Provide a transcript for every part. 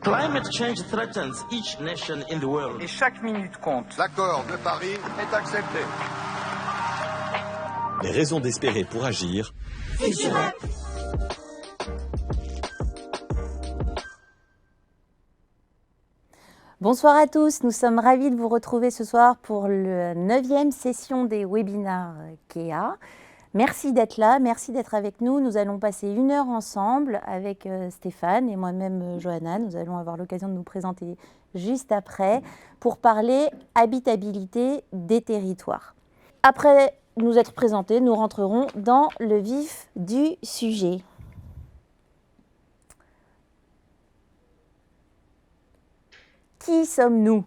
Climate change threatens each nation in the world. Et chaque minute compte. L'accord de Paris est accepté. Les raisons d'espérer pour agir. FutureUp. Bonsoir à tous, nous sommes ravis de vous retrouver ce soir pour la 9e session des webinaires KEA. Merci d'être là, merci d'être avec nous. Nous allons passer 1 heure ensemble avec Stéphane et moi-même Johanna. Nous allons avoir l'occasion de nous présenter juste après pour parler habitabilité des territoires. Après nous être présentés, nous rentrerons dans le vif du sujet. Qui sommes-nous?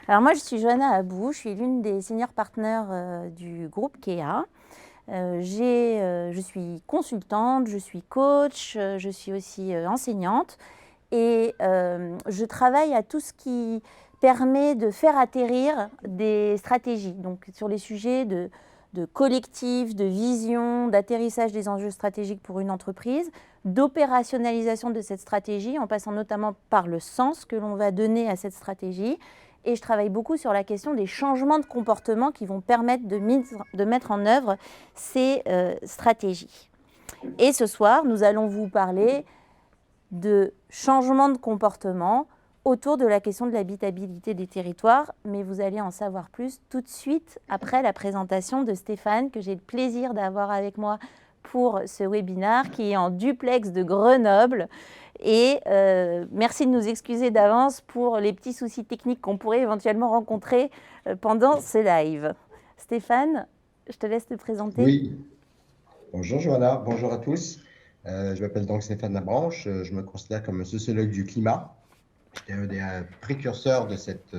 Alors moi, je suis Johanna Abou, je suis l'une des senior partners du groupe KEA. Je suis consultante, je suis coach, je suis aussi enseignante et je travaille à tout ce qui permet de faire atterrir des stratégies, donc sur les sujets de collectif, de vision, d'atterrissage des enjeux stratégiques pour une entreprise, d'opérationnalisation de cette stratégie en passant notamment par le sens que l'on va donner à cette stratégie. Et je travaille beaucoup sur la question des changements de comportement qui vont permettre de mettre en œuvre ces stratégies. Et ce soir, nous allons vous parler de changements de comportement autour de la question de l'habitabilité des territoires, mais vous allez en savoir plus tout de suite après la présentation de Stéphane, que j'ai le plaisir d'avoir avec moi pour ce webinaire, qui est en duplex de Grenoble. Et merci de nous excuser d'avance pour les petits soucis techniques qu'on pourrait éventuellement rencontrer pendant ce live. Stéphane, je te laisse te présenter. Oui, bonjour Johanna, bonjour à tous. Je m'appelle donc Stéphane Labranche, je me considère comme un sociologue du climat. J'étais un des précurseurs de cette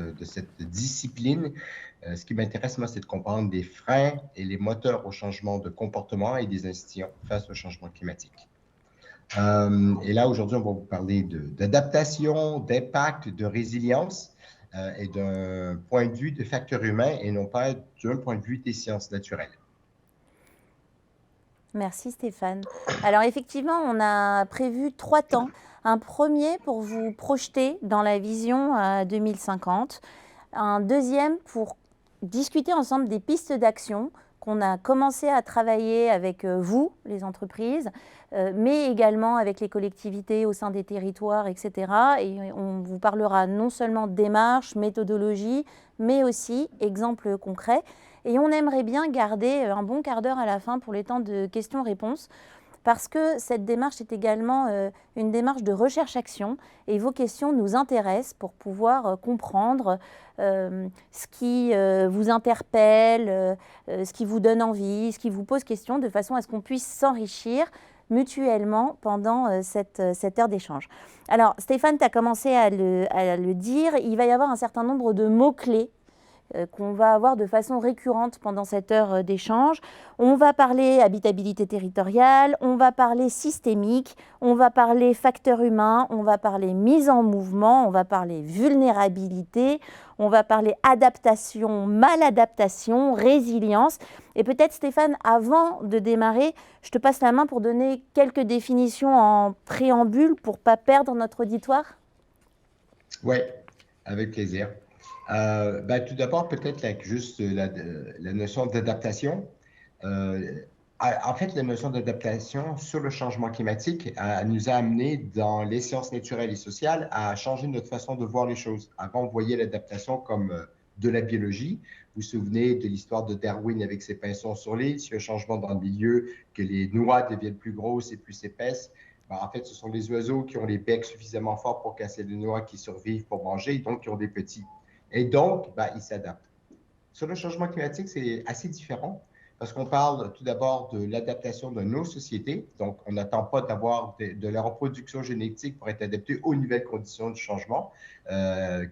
discipline. Ce qui m'intéresse, moi, c'est de comprendre les freins et les moteurs au changement de comportement et des institutions face au changement climatique. Et là, aujourd'hui, on va vous parler d'adaptation, d'impact, de résilience et d'un point de vue de facteurs humains et non pas d'un point de vue des sciences naturelles. Merci Stéphane. Alors effectivement, on a prévu 3 temps. Un premier pour vous projeter dans la vision 2050. Un deuxième pour discuter ensemble des pistes d'action qu'on a commencé à travailler avec vous, les entreprises, mais également avec les collectivités au sein des territoires, etc. Et on vous parlera non seulement de démarches, méthodologie, mais aussi exemples concrets. Et on aimerait bien garder un bon quart d'heure à la fin pour les temps de questions-réponses, parce que cette démarche est également une démarche de recherche-action et vos questions nous intéressent pour pouvoir comprendre ce qui vous interpelle, ce qui vous donne envie, ce qui vous pose question, de façon à ce qu'on puisse s'enrichir mutuellement pendant cette heure d'échange. Alors Stéphane, tu as commencé à le dire, il va y avoir un certain nombre de mots-clés qu'on va avoir de façon récurrente pendant cette heure d'échange. On va parler habitabilité territoriale, on va parler systémique, on va parler facteurs humains, on va parler mise en mouvement, on va parler vulnérabilité, on va parler adaptation, maladaptation, résilience. Et peut-être Stéphane, avant de démarrer, je te passe la main pour donner quelques définitions en préambule pour ne pas perdre notre auditoire. Oui, avec plaisir. Tout d'abord, peut-être juste la notion d'adaptation. En fait, la notion d'adaptation sur le changement climatique nous a amené dans les sciences naturelles et sociales à changer notre façon de voir les choses. Avant, on voyait l'adaptation comme de la biologie. Vous vous souvenez de l'histoire de Darwin avec ses pinsons sur l'île, sur un changement dans le milieu, que les noix deviennent plus grosses et plus épaisses. En fait, ce sont les oiseaux qui ont les becs suffisamment forts pour casser les noix qui survivent pour manger, et donc qui ont des petits. Et donc, ils s'adaptent. Sur le changement climatique, c'est assez différent parce qu'on parle tout d'abord de l'adaptation de nos sociétés. Donc, on n'attend pas d'avoir de la reproduction génétique pour être adapté aux nouvelles conditions du changement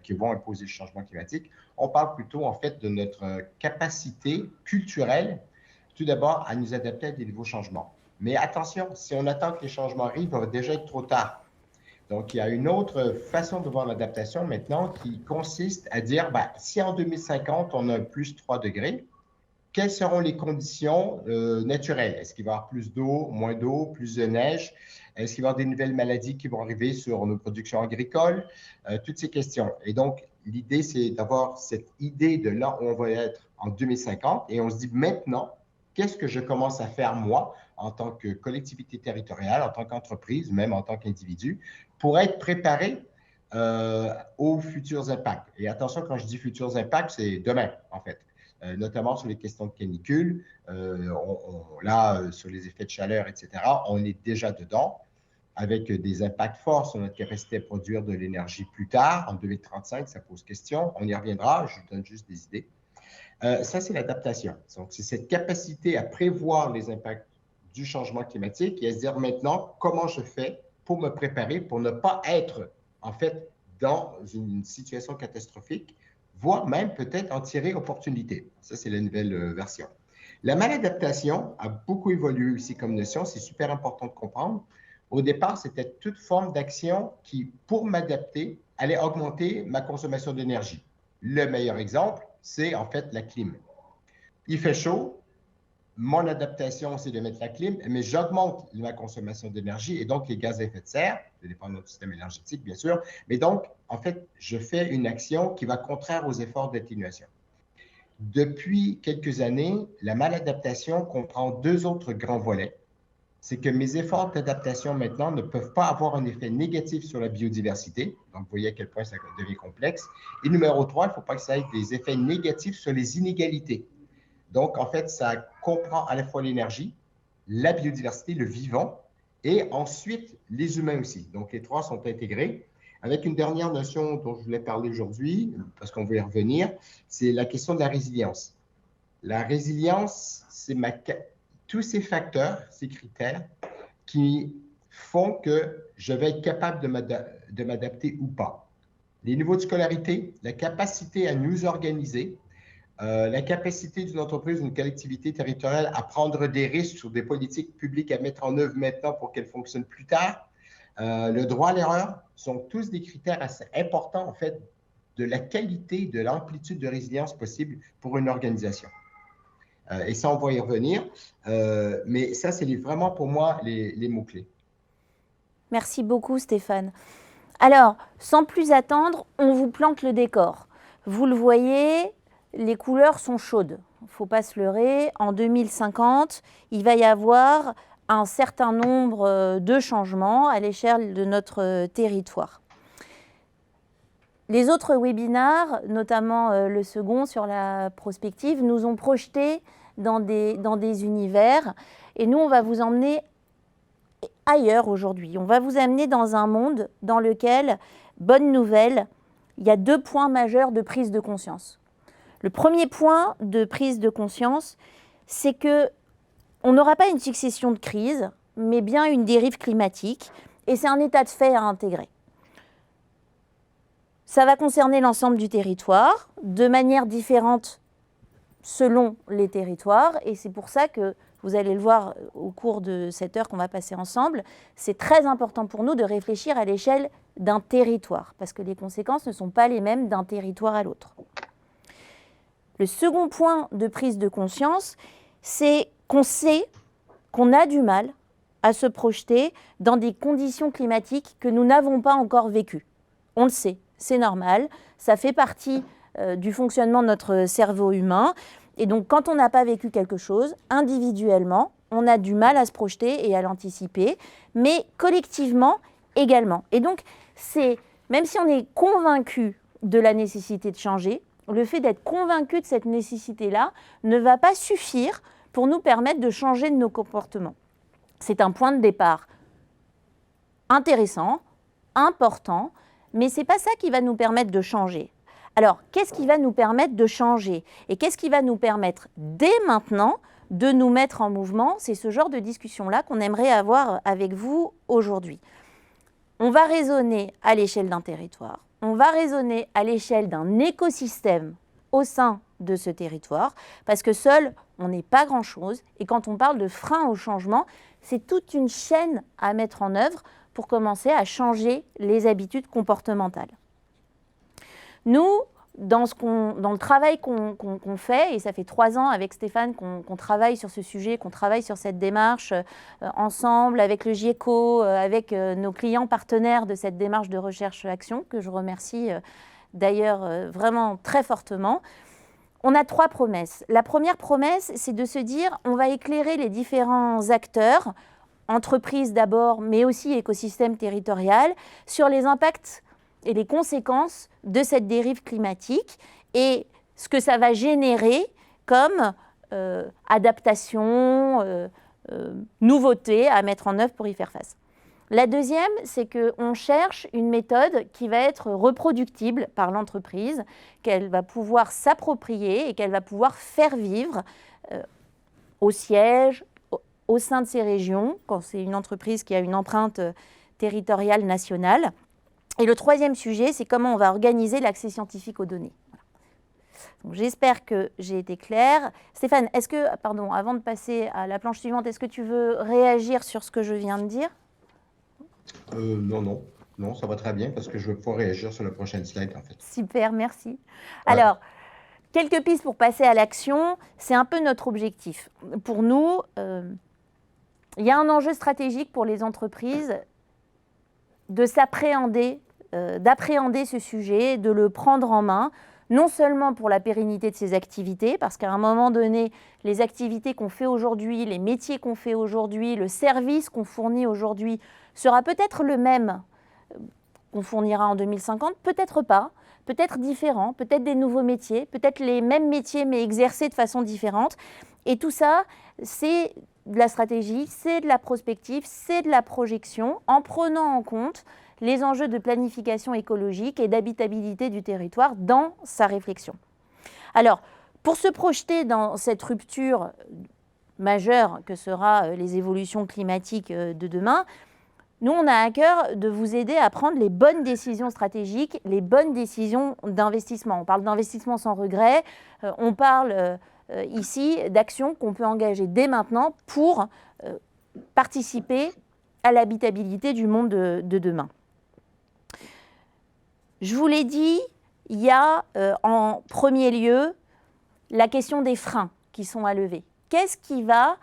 qui vont imposer le changement climatique. On parle plutôt, en fait, de notre capacité culturelle, tout d'abord, à nous adapter à des nouveaux changements. Mais attention, si on attend que les changements arrivent, il va déjà être trop tard. Donc, il y a une autre façon de voir l'adaptation maintenant qui consiste à dire, si en 2050, on a un plus 3 degrés, quelles seront les conditions naturelles? Est-ce qu'il va y avoir plus d'eau, moins d'eau, plus de neige? Est-ce qu'il va y avoir des nouvelles maladies qui vont arriver sur nos productions agricoles? Toutes ces questions. Et donc, l'idée, c'est d'avoir cette idée de là où on va être en 2050 et on se dit maintenant, qu'est-ce que je commence à faire moi en tant que collectivité territoriale, en tant qu'entreprise, même en tant qu'individu, pour être préparé aux futurs impacts. Et attention, quand je dis futurs impacts, c'est demain, en fait. Notamment sur les questions de canicule, là, sur les effets de chaleur, etc., on est déjà dedans, avec des impacts forts sur notre capacité à produire de l'énergie plus tard. En 2035, ça pose question. On y reviendra, je vous donne juste des idées. Ça, c'est l'adaptation. Donc, c'est cette capacité à prévoir les impacts du changement climatique et à se dire maintenant comment je fais pour me préparer, pour ne pas être, en fait, dans une situation catastrophique, voire même peut-être en tirer opportunité. Ça, c'est la nouvelle version. La maladaptation a beaucoup évolué aussi comme notion. C'est super important de comprendre. Au départ, c'était toute forme d'action qui, pour m'adapter, allait augmenter ma consommation d'énergie. Le meilleur exemple, c'est en fait la clim. Il fait chaud, mon adaptation, c'est de mettre la clim, mais j'augmente ma consommation d'énergie et donc les gaz à effet de serre, ça dépend de notre système énergétique, bien sûr, mais donc, en fait, je fais une action qui va contraire aux efforts d'atténuation. Depuis quelques années, la maladaptation comprend deux autres grands volets. C'est que mes efforts d'adaptation maintenant ne peuvent pas avoir un effet négatif sur la biodiversité. Donc, vous voyez à quel point ça devient complexe. Et numéro 3, il ne faut pas que ça ait des effets négatifs sur les inégalités. Donc, en fait, ça comprend à la fois l'énergie, la biodiversité, le vivant, et ensuite les humains aussi. Donc, les trois sont intégrés. Avec une dernière notion dont je voulais parler aujourd'hui, parce qu'on va y revenir, c'est la question de la résilience. La résilience, c'est tous ces facteurs, ces critères qui font que je vais être capable de m'adapter ou pas. Les niveaux de scolarité, la capacité à nous organiser, la capacité d'une entreprise, d'une collectivité territoriale à prendre des risques sur des politiques publiques à mettre en œuvre maintenant pour qu'elles fonctionnent plus tard, le droit à l'erreur sont tous des critères assez importants, en fait, de la qualité, de l'amplitude de résilience possible pour une organisation. Et ça, on va y revenir. Mais ça, c'est vraiment pour moi les mots-clés. Merci beaucoup, Stéphane. Alors, sans plus attendre, on vous plante le décor. Vous le voyez, les couleurs sont chaudes. Il ne faut pas se leurrer. En 2050, il va y avoir un certain nombre de changements à l'échelle de notre territoire. Les autres webinaires, notamment le second sur la prospective, nous ont projetés dans des univers. Et nous, on va vous emmener ailleurs aujourd'hui. On va vous amener dans un monde dans lequel, bonne nouvelle, il y a 2 points majeurs de prise de conscience. Le premier point de prise de conscience, c'est qu'on n'aura pas une succession de crises, mais bien une dérive climatique. Et c'est un état de fait à intégrer. Ça va concerner l'ensemble du territoire, de manière différente selon les territoires. Et c'est pour ça que, vous allez le voir au cours de cette heure qu'on va passer ensemble, c'est très important pour nous de réfléchir à l'échelle d'un territoire, parce que les conséquences ne sont pas les mêmes d'un territoire à l'autre. Le second point de prise de conscience, c'est qu'on sait qu'on a du mal à se projeter dans des conditions climatiques que nous n'avons pas encore vécues. On le sait, c'est normal, ça fait partie du fonctionnement de notre cerveau humain. Et donc, quand on n'a pas vécu quelque chose, individuellement, on a du mal à se projeter et à l'anticiper, mais collectivement également. Et donc, même si on est convaincu de la nécessité de changer, le fait d'être convaincu de cette nécessité-là ne va pas suffire pour nous permettre de changer de nos comportements. C'est un point de départ intéressant, important, mais ce n'est pas ça qui va nous permettre de changer. Alors, qu'est-ce qui va nous permettre de changer? Et qu'est-ce qui va nous permettre, dès maintenant, de nous mettre en mouvement? C'est ce genre de discussion-là qu'on aimerait avoir avec vous aujourd'hui. On va raisonner à l'échelle d'un territoire. On va raisonner à l'échelle d'un écosystème au sein de ce territoire, parce que seul, on n'est pas grand-chose. Et quand on parle de frein au changement, c'est toute une chaîne à mettre en œuvre pour commencer à changer les habitudes comportementales. Nous, dans le travail qu'on fait, et ça fait 3 ans avec Stéphane qu'on travaille sur ce sujet, qu'on travaille sur cette démarche ensemble avec le GIECO, avec nos clients partenaires de cette démarche de recherche-action, que je remercie d'ailleurs vraiment très fortement. On a 3 promesses. La première promesse, c'est de se dire on va éclairer les différents acteurs, entreprises d'abord, mais aussi écosystème territorial, sur les impacts et les conséquences de cette dérive climatique et ce que ça va générer comme adaptation, nouveautés à mettre en œuvre pour y faire face. La deuxième, c'est qu'on cherche une méthode qui va être reproductible par l'entreprise, qu'elle va pouvoir s'approprier et qu'elle va pouvoir faire vivre au siège, au sein de ces régions, quand c'est une entreprise qui a une empreinte territoriale nationale. Et le troisième sujet, c'est comment on va organiser l'accès scientifique aux données. Voilà. J'espère que j'ai été claire. Stéphane, avant de passer à la planche suivante, est-ce que tu veux réagir sur ce que je viens de dire ? Non, ça va très bien parce que je vais pouvoir réagir sur la prochaine slide en fait. Super, merci. Ouais. Alors, quelques pistes pour passer à l'action, c'est un peu notre objectif. Pour nous, il y a un enjeu stratégique pour les entreprises d'appréhender ce sujet, de le prendre en main, non seulement pour la pérennité de ces activités, parce qu'à un moment donné, les activités qu'on fait aujourd'hui, les métiers qu'on fait aujourd'hui, le service qu'on fournit aujourd'hui sera peut-être le même qu'on fournira en 2050, peut-être pas, peut-être différent, peut-être des nouveaux métiers, peut-être les mêmes métiers mais exercés de façon différente. Et tout ça, c'est de la stratégie, c'est de la prospective, c'est de la projection, en prenant en compte les enjeux de planification écologique et d'habitabilité du territoire dans sa réflexion. Alors, pour se projeter dans cette rupture majeure que sera les évolutions climatiques de demain, nous, on a à cœur de vous aider à prendre les bonnes décisions stratégiques, les bonnes décisions d'investissement. On parle d'investissement sans regret, on parle ici d'actions qu'on peut engager dès maintenant pour participer à l'habitabilité du monde de demain. Je vous l'ai dit, il y a en premier lieu la question des freins qui sont à lever. Qu'est-ce qui va,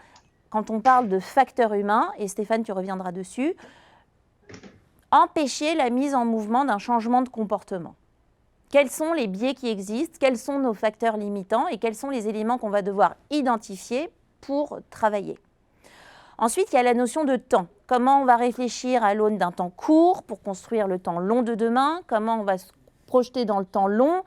quand on parle de facteurs humains, et Stéphane, tu reviendras dessus, empêcher la mise en mouvement d'un changement de comportement? Quels sont les biais qui existent? Quels sont nos facteurs limitants? Et quels sont les éléments qu'on va devoir identifier pour travailler? Ensuite, il y a la notion de temps. Comment on va réfléchir à l'aune d'un temps court pour construire le temps long de demain? Comment on va se projeter dans le temps long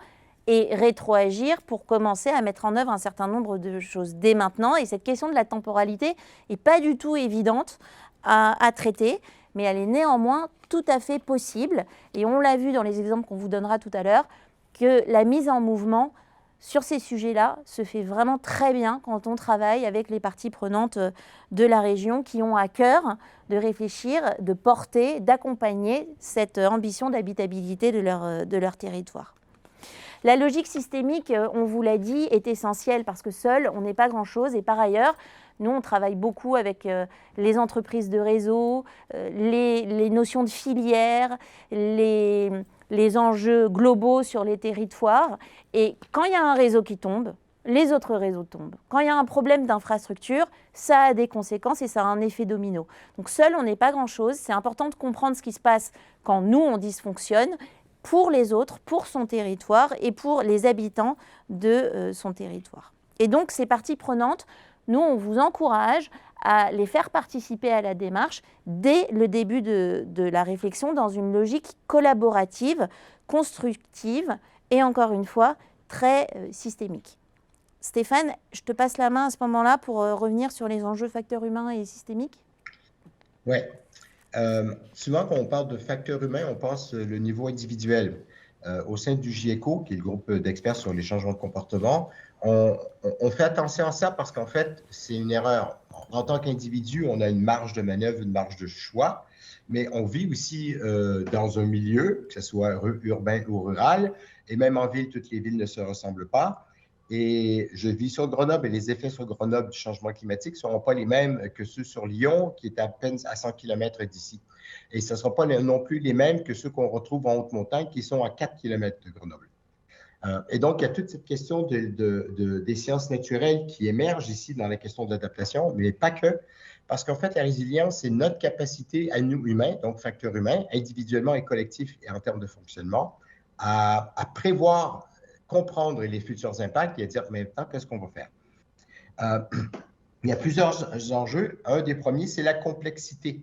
et rétroagir pour commencer à mettre en œuvre un certain nombre de choses dès maintenant? Et cette question de la temporalité n'est pas du tout évidente à traiter, mais elle est néanmoins tout à fait possible. Et on l'a vu dans les exemples qu'on vous donnera tout à l'heure, que la mise en mouvement sur ces sujets-là se fait vraiment très bien quand on travaille avec les parties prenantes de la région qui ont à cœur de réfléchir, de porter, d'accompagner cette ambition d'habitabilité de leur territoire. La logique systémique, on vous l'a dit, est essentielle parce que seul, on n'est pas grand-chose. Et par ailleurs, nous, on travaille beaucoup avec les entreprises de réseau, les notions de filière, les enjeux globaux sur les territoires. Et quand il y a un réseau qui tombe, les autres réseaux tombent. Quand il y a un problème d'infrastructure, ça a des conséquences et ça a un effet domino. Donc seul, on n'est pas grand-chose. C'est important de comprendre ce qui se passe quand nous, on dysfonctionne pour les autres, pour son territoire et pour les habitants de son territoire. Et donc, ces parties prenantes, nous, on vous encourage à les faire participer à la démarche dès le début de la réflexion dans une logique collaborative, constructive et encore une fois, très systémique. Stéphane, je te passe la main à ce moment-là pour revenir sur les enjeux facteurs humains et systémiques. Oui. Souvent, quand on parle de facteurs humains, on pense le niveau individuel. Au sein du GIECO, qui est le groupe d'experts sur les changements de comportement, on fait attention à ça parce qu'en fait, c'est une erreur. En tant qu'individu, on a une marge de manœuvre, une marge de choix, mais on vit aussi dans un milieu, que ce soit urbain ou rural, et même en ville, toutes les villes ne se ressemblent pas. Et je vis sur Grenoble et les effets sur Grenoble du changement climatique ne seront pas les mêmes que ceux sur Lyon, qui est à peine à 100 km d'ici. Et ce ne seront pas non plus les mêmes que ceux qu'on retrouve en haute montagne, qui sont à 4 km de Grenoble. Et donc, il y a toute cette question des sciences naturelles qui émerge ici dans la question de l'adaptation, mais pas que. Parce qu'en fait, la résilience, c'est notre capacité à nous humains, donc facteurs humains, individuellement et collectifs et en termes de fonctionnement, à prévoir, comprendre les futurs impacts et à dire maintenant, qu'est-ce qu'on va faire? Il y a plusieurs enjeux. Un des premiers, c'est la complexité.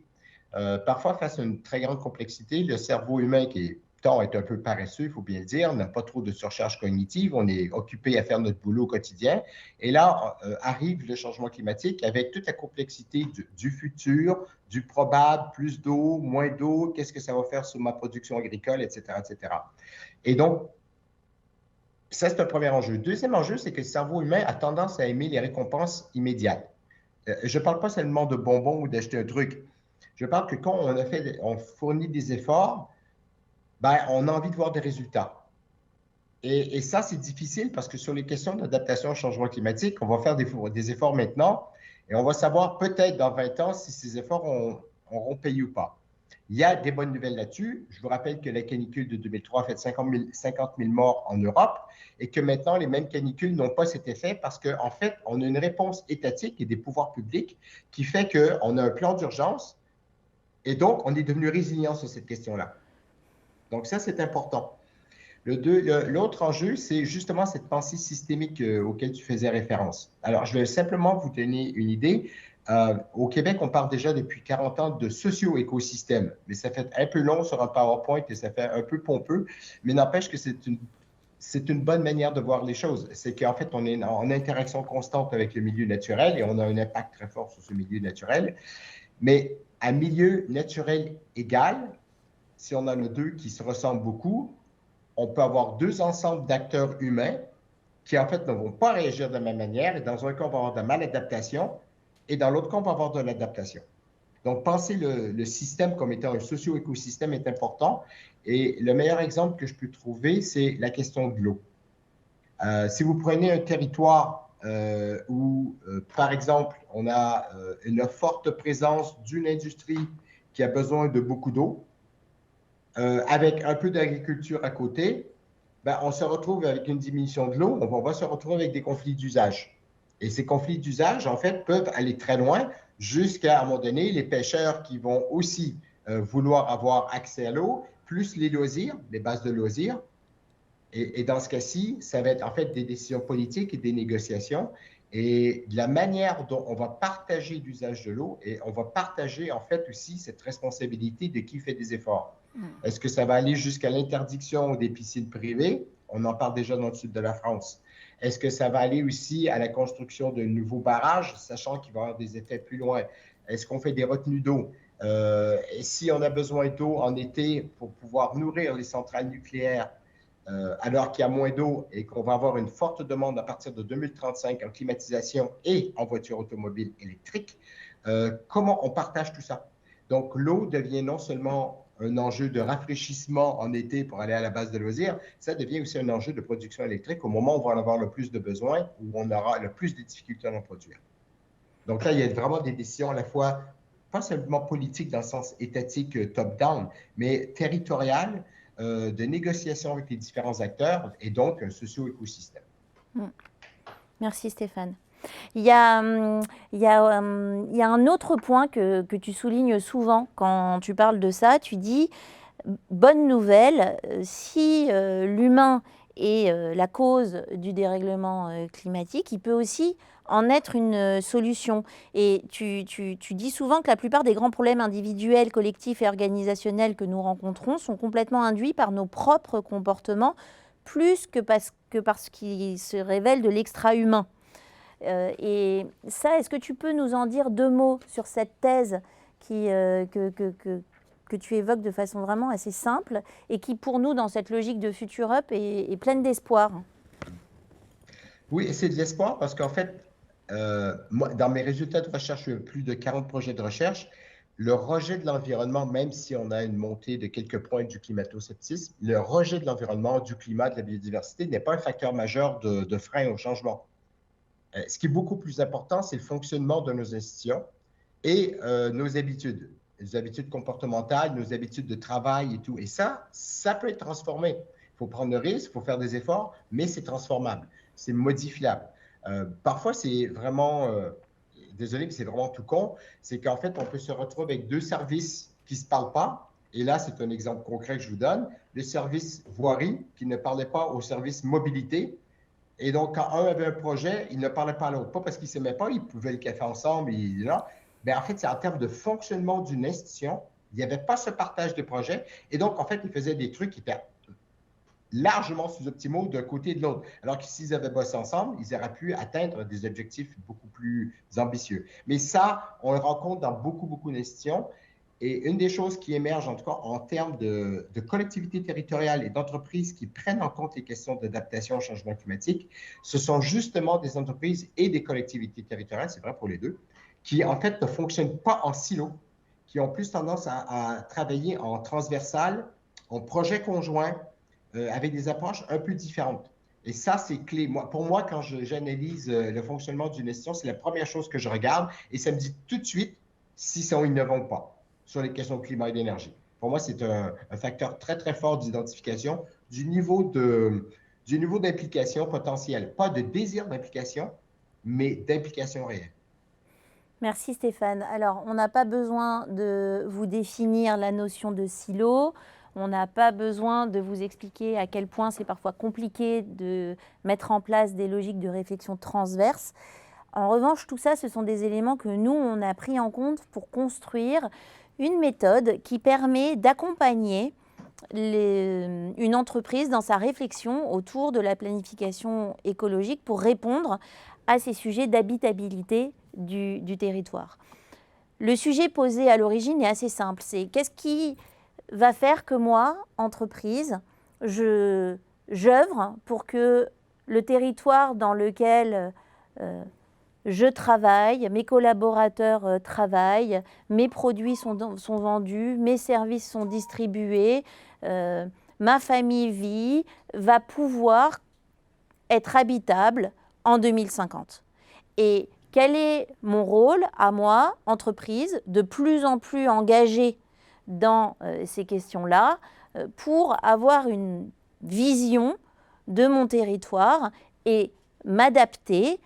Parfois, face à une très grande complexité, le cerveau humain qui est un peu paresseux, il faut bien le dire, on n'a pas trop de surcharge cognitive, on est occupé à faire notre boulot au quotidien. Et là, arrive le changement climatique avec toute la complexité du futur, du probable, plus d'eau, moins d'eau, qu'est-ce que ça va faire sur ma production agricole, etc., etc. Et donc, ça, c'est un premier enjeu. Deuxième enjeu, c'est que le cerveau humain a tendance à aimer les récompenses immédiates. Je ne parle pas seulement de bonbons ou d'acheter un truc. Je parle que quand on fournit des efforts, ben, on a envie de voir des résultats. Et ça, c'est difficile parce que sur les questions d'adaptation au changement climatique, on va faire des efforts maintenant et on va savoir peut-être dans 20 ans si ces efforts auront payé ou pas. Il y a des bonnes nouvelles là-dessus. Je vous rappelle que la canicule de 2003 a fait 50 000 morts en Europe et que maintenant, les mêmes canicules n'ont pas cet effet parce qu'en fait, on a une réponse étatique et des pouvoirs publics qui fait qu'on a un plan d'urgence et donc on est devenu résilient sur cette question-là. Donc, ça, c'est important. L'autre enjeu, c'est justement cette pensée systémique auquel tu faisais référence. Alors, je vais simplement vous donner une idée. Au Québec, on parle déjà depuis 40 ans de socio-écosystème, mais ça fait un peu long sur un PowerPoint et ça fait un peu pompeux, mais n'empêche que c'est une bonne manière de voir les choses. C'est qu'en fait, on est en interaction constante avec le milieu naturel et on a un impact très fort sur ce milieu naturel. Mais à milieu naturel égal, si on en a deux qui se ressemblent beaucoup, on peut avoir deux ensembles d'acteurs humains qui, en fait, ne vont pas réagir de la même manière. Et dans un cas, on va avoir de la maladaptation et dans l'autre cas, on va avoir de l'adaptation. Donc, penser le système comme étant un socio-écosystème est important. Et le meilleur exemple que je peux trouver, c'est la question de l'eau. Si vous prenez un territoire où, par exemple, on a une forte présence d'une industrie qui a besoin de beaucoup d'eau, avec un peu d'agriculture à côté, ben, on se retrouve avec une diminution de l'eau, on va se retrouver avec des conflits d'usage. Et ces conflits d'usage, en fait, peuvent aller très loin jusqu'à un moment donné, les pêcheurs qui vont aussi vouloir avoir accès à l'eau, plus les loisirs, les bases de loisirs. Et dans ce cas-ci, ça va être en fait des décisions politiques et des négociations. Et de la manière dont on va partager l'usage de l'eau, et on va partager en fait aussi cette responsabilité de qui fait des efforts. Est-ce que ça va aller jusqu'à l'interdiction des piscines privées? On en parle déjà dans le sud de la France. Est-ce que ça va aller aussi à la construction de nouveaux barrages, sachant qu'il va y avoir des effets plus loin? Est-ce qu'on fait des retenues d'eau? Et si on a besoin d'eau en été pour pouvoir nourrir les centrales nucléaires, alors qu'il y a moins d'eau et qu'on va avoir une forte demande à partir de 2035 en climatisation et en voitures automobiles électriques, comment on partage tout ça? Donc, l'eau devient non seulement un enjeu de rafraîchissement en été pour aller à la base de loisirs, ça devient aussi un enjeu de production électrique au moment où on va en avoir le plus de besoin, où on aura le plus de difficultés à en produire. Donc là, il y a vraiment des décisions à la fois, pas seulement politiques dans le sens étatique top-down, mais territoriales, de négociation avec les différents acteurs et donc un socio-écosystème. Merci Stéphane. Il y a un autre point que tu soulignes souvent quand tu parles de ça. Tu dis, bonne nouvelle, si l'humain est la cause du dérèglement climatique, il peut aussi en être une solution. Et tu dis souvent que la plupart des grands problèmes individuels, collectifs et organisationnels que nous rencontrons sont complètement induits par nos propres comportements, plus que parce qu'ils se révèlent de l'extra-humain. Et ça, est-ce que tu peux nous en dire deux mots sur cette thèse que tu évoques de façon vraiment assez simple et qui, pour nous, dans cette logique de Future Up, est pleine d'espoir? Oui, c'est de l'espoir parce qu'en fait, moi, dans mes résultats de recherche, plus de 40 projets de recherche, le rejet de l'environnement, même si on a une montée de quelques points du climato-sceptisme, le rejet de l'environnement, du climat, de la biodiversité n'est pas un facteur majeur de frein au changement. Ce qui est beaucoup plus important, c'est le fonctionnement de nos institutions et nos habitudes. Les habitudes comportementales, nos habitudes de travail et tout. Et ça peut être transformé. faut prendre le risque, il faut faire des efforts, mais c'est transformable, c'est modifiable. Parfois, c'est vraiment, désolé, mais c'est vraiment tout con, c'est qu'en fait, on peut se retrouver avec deux services qui ne se parlent pas. Et là, c'est un exemple concret que je vous donne. Le service voirie qui ne parlait pas au service mobilité. Et donc, quand un avait un projet, il ne parlait pas à l'autre. Pas parce qu'ils ne s'aimaient pas, ils pouvaient le café ensemble. Mais en fait, c'est en termes de fonctionnement d'une institution. Il n'y avait pas ce partage de projets. Et donc, en fait, ils faisaient des trucs qui étaient largement sous-optimaux d'un côté et de l'autre. Alors que s'ils avaient bossé ensemble, ils auraient pu atteindre des objectifs beaucoup plus ambitieux. Mais ça, on le rencontre dans beaucoup d'institutions. Et une des choses qui émerge, en tout cas en termes de collectivités territoriales et d'entreprises qui prennent en compte les questions d'adaptation au changement climatique, ce sont justement des entreprises et des collectivités territoriales, c'est vrai pour les deux, qui en fait ne fonctionnent pas en silo, qui ont plus tendance à travailler en transversal, en projet conjoint, avec des approches un peu différentes. Et ça, c'est clé. Pour moi, quand j'analyse le fonctionnement d'une institution, c'est la première chose que je regarde et ça me dit tout de suite s'ils sont innovants ou pas sur les questions de climat et d'énergie. Pour moi, c'est un facteur très fort d'identification du niveau d'implication potentielle. Pas de désir d'implication, mais d'implication réelle. Merci Stéphane. Alors, on n'a pas besoin de vous définir la notion de silo. On n'a pas besoin de vous expliquer à quel point c'est parfois compliqué de mettre en place des logiques de réflexion transverses. En revanche, tout ça, ce sont des éléments que nous, on a pris en compte pour construire une méthode qui permet d'accompagner une entreprise dans sa réflexion autour de la planification écologique pour répondre à ces sujets d'habitabilité du territoire. Le sujet posé à l'origine est assez simple, c'est qu'est-ce qui va faire que moi, entreprise, j'œuvre pour que le territoire dans lequel je travaille, mes collaborateurs travaillent, mes produits sont vendus, mes services sont distribués, ma famille vit, va pouvoir être habitable en 2050. Et quel est mon rôle à moi, entreprise, de plus en plus engagée dans ces questions-là, pour avoir une vision de mon territoire et m'adapter,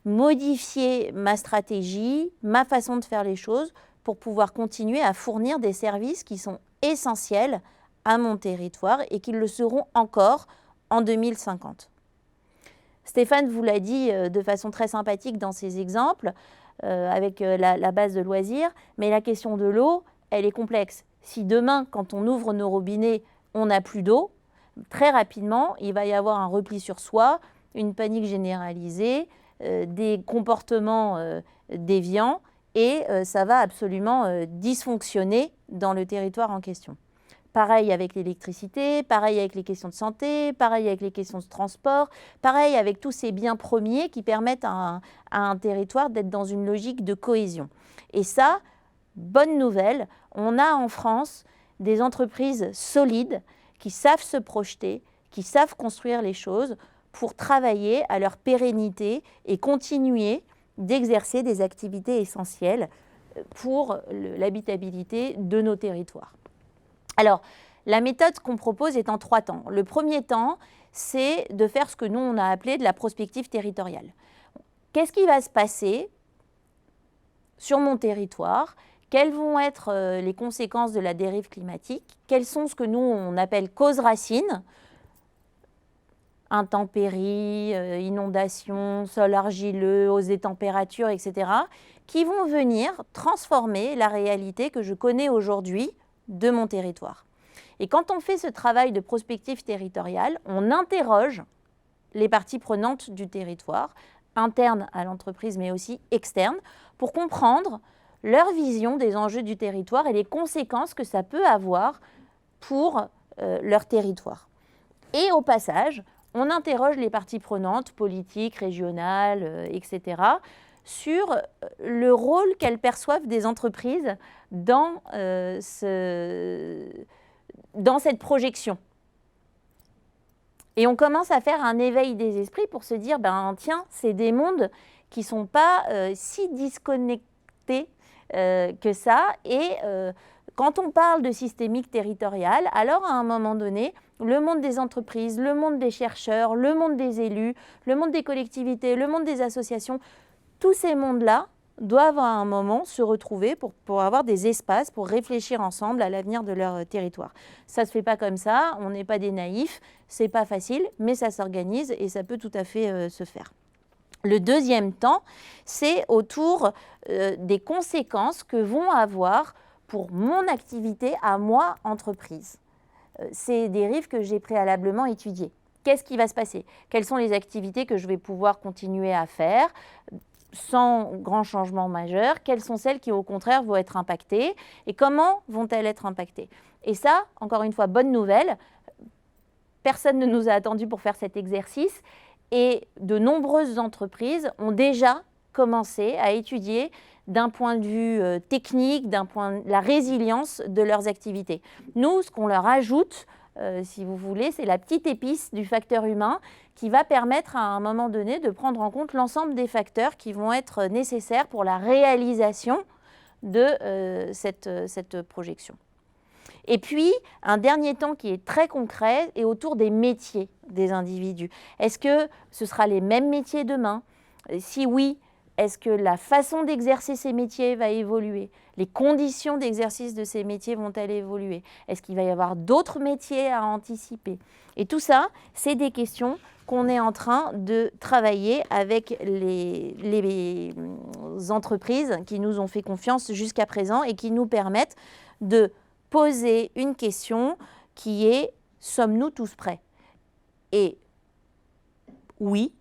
modifier ma stratégie, ma façon de faire les choses pour pouvoir continuer à fournir des services qui sont essentiels à mon territoire et qui le seront encore en 2050. Stéphane vous l'a dit de façon très sympathique dans ses exemples avec la base de loisirs, mais la question de l'eau, elle est complexe. Si demain, quand on ouvre nos robinets, on n'a plus d'eau, très rapidement, il va y avoir un repli sur soi, une panique généralisée, des comportements déviants et ça va absolument dysfonctionner dans le territoire en question. Pareil avec l'électricité, pareil avec les questions de santé, pareil avec les questions de transport, pareil avec tous ces biens premiers qui permettent à un territoire d'être dans une logique de cohésion. Et ça, bonne nouvelle, on a en France des entreprises solides qui savent se projeter, qui savent construire les choses pour travailler à leur pérennité et continuer d'exercer des activités essentielles pour l'habitabilité de nos territoires. Alors, la méthode qu'on propose est en 3 temps. Le premier temps, c'est de faire ce que nous, on a appelé de la prospective territoriale. Qu'est-ce qui va se passer sur mon territoire ? Quelles vont être les conséquences de la dérive climatique? Quelles sont ce que nous, on appelle causes racines? Intempéries, inondations, sol argileux, hausse des températures, etc., qui vont venir transformer la réalité que je connais aujourd'hui de mon territoire. Et quand on fait ce travail de prospective territoriale, on interroge les parties prenantes du territoire, internes à l'entreprise mais aussi externes, pour comprendre leur vision des enjeux du territoire et les conséquences que ça peut avoir pour leur territoire. Et au passage, on interroge les parties prenantes, politiques, régionales, etc., sur le rôle qu'elles perçoivent des entreprises dans cette projection. Et on commence à faire un éveil des esprits pour se dire, tiens, c'est des mondes qui ne sont pas si disconnectés que ça. Et quand on parle de systémique territoriale, alors à un moment donné, le monde des entreprises, le monde des chercheurs, le monde des élus, le monde des collectivités, le monde des associations, tous ces mondes-là doivent à un moment se retrouver pour avoir des espaces, pour réfléchir ensemble à l'avenir de leur territoire. Ça ne se fait pas comme ça, on n'est pas des naïfs, c'est pas facile, mais ça s'organise et ça peut tout à fait se faire. Le deuxième temps, c'est autour des conséquences que vont avoir pour mon activité à moi, entreprise. C'est des risques que j'ai préalablement étudiés. Qu'est-ce qui va se passer? Quelles sont les activités que je vais pouvoir continuer à faire sans grand changement majeur? Quelles sont celles qui, au contraire, vont être impactées? Et comment vont-elles être impactées? Et ça, encore une fois, bonne nouvelle, personne ne nous a attendus pour faire cet exercice et de nombreuses entreprises ont déjà commencé à étudier d'un point de vue technique, la résilience de leurs activités. Nous, ce qu'on leur ajoute, si vous voulez, c'est la petite épice du facteur humain qui va permettre à un moment donné de prendre en compte l'ensemble des facteurs qui vont être nécessaires pour la réalisation de cette projection. Et puis, un dernier temps qui est très concret est autour des métiers des individus. Est-ce que ce sera les mêmes métiers demain? Si oui, est-ce que la façon d'exercer ces métiers va évoluer? Les conditions d'exercice de ces métiers vont-elles évoluer? Est-ce qu'il va y avoir d'autres métiers à anticiper? Et tout ça, c'est des questions qu'on est en train de travailler avec les entreprises qui nous ont fait confiance jusqu'à présent et qui nous permettent de poser une question qui est « sommes-nous tous prêts ?» Et oui,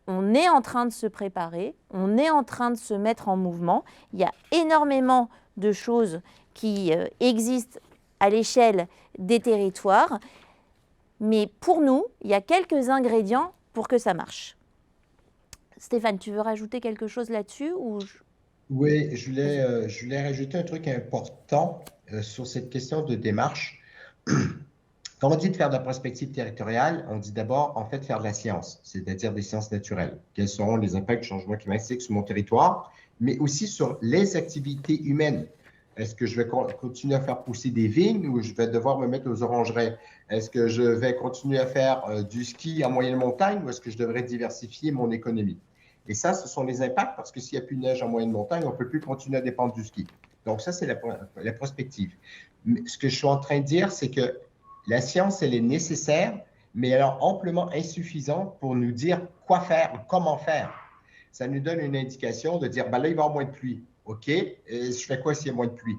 on est en train de se préparer, on est en train de se mettre en mouvement. Il y a énormément de choses qui existent à l'échelle des territoires, mais pour nous, il y a quelques ingrédients pour que ça marche. Stéphane, tu veux rajouter quelque chose là-dessus ou Oui, je voulais rajouter un truc important sur cette question de démarche. Quand on dit de faire de la prospective territoriale, on dit d'abord, en fait, faire de la science, c'est-à-dire des sciences naturelles. Quels seront les impacts du changement climatique sur mon territoire, mais aussi sur les activités humaines. Est-ce que je vais continuer à faire pousser des vignes ou je vais devoir me mettre aux orangeraies? Est-ce que je vais continuer à faire du ski en moyenne montagne ou est-ce que je devrais diversifier mon économie? Et ça, ce sont les impacts parce que s'il n'y a plus de neige en moyenne montagne, on ne peut plus continuer à dépendre du ski. Donc ça, c'est la prospective. Mais ce que je suis en train de dire, c'est que la science, elle est nécessaire, mais elle est amplement insuffisante pour nous dire quoi faire ou comment faire. Ça nous donne une indication de dire, ben là, il va y avoir moins de pluie. OK, je fais quoi s'il y a moins de pluie?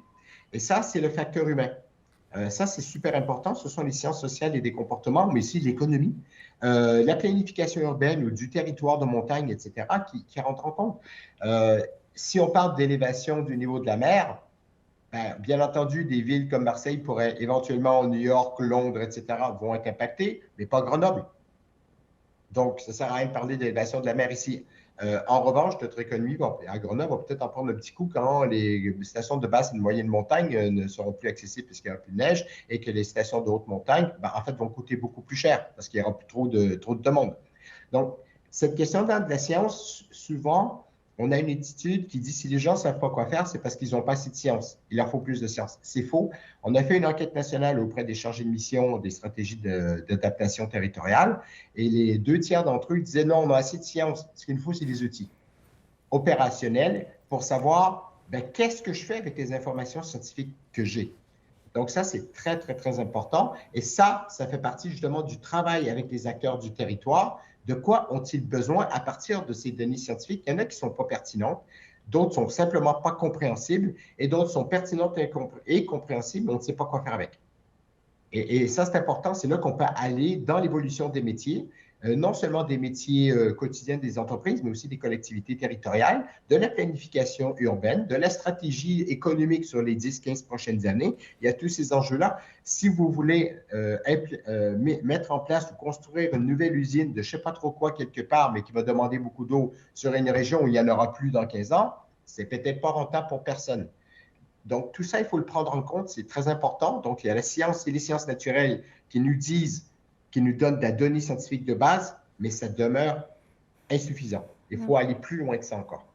Et ça, c'est le facteur humain. Ça, c'est super important. Ce sont les sciences sociales et des comportements, mais aussi l'économie, la planification urbaine ou du territoire de montagne, etc., qui rentrent en compte. Si on parle d'élévation du niveau de la mer, ben, bien entendu, des villes comme Marseille pourraient éventuellement, New York, Londres, etc., vont être impactées, mais pas Grenoble. Donc, ça ne sert à rien de parler d'élévation de la mer ici. En revanche, notre économie à Grenoble va peut-être en prendre un petit coup quand les stations de basse et de moyenne montagne ne seront plus accessibles parce qu'il n'y aura plus de neige et que les stations de haute montagne, ben, en fait, vont coûter beaucoup plus cher parce qu'il y aura plus trop de demande. Donc, cette question de la science, souvent, on a une attitude qui dit si les gens ne savent pas quoi faire, c'est parce qu'ils n'ont pas assez de science. Il leur faut plus de science. C'est faux. On a fait une enquête nationale auprès des chargés de mission des stratégies d'adaptation territoriale et les 2/3 d'entre eux disaient non, on a assez de science. Ce qu'il nous faut, c'est des outils opérationnels pour savoir ben, qu'est-ce que je fais avec les informations scientifiques que j'ai. Donc ça, c'est très, très, très important. Et ça fait partie justement du travail avec les acteurs du territoire. De quoi ont-ils besoin à partir de ces données scientifiques? Il y en a qui ne sont pas pertinentes, d'autres sont simplement pas compréhensibles et d'autres sont pertinentes et compréhensibles, mais on ne sait pas quoi faire avec. Et ça, c'est important. C'est là qu'on peut aller dans l'évolution des métiers, non seulement des métiers quotidiens des entreprises, mais aussi des collectivités territoriales, de la planification urbaine, de la stratégie économique sur les 10-15 prochaines années. Il y a tous ces enjeux-là. Si vous voulez mettre en place ou construire une nouvelle usine de je ne sais pas trop quoi quelque part, mais qui va demander beaucoup d'eau sur une région où il n'y en aura plus dans 15 ans, c'est peut-être pas rentable pour personne. Donc, tout ça, il faut le prendre en compte, c'est très important. Donc, il y a la science et les sciences naturelles qui nous disent, qui nous donnent de la donnée scientifique de base, mais ça demeure insuffisant. Il faut aller plus loin que ça encore.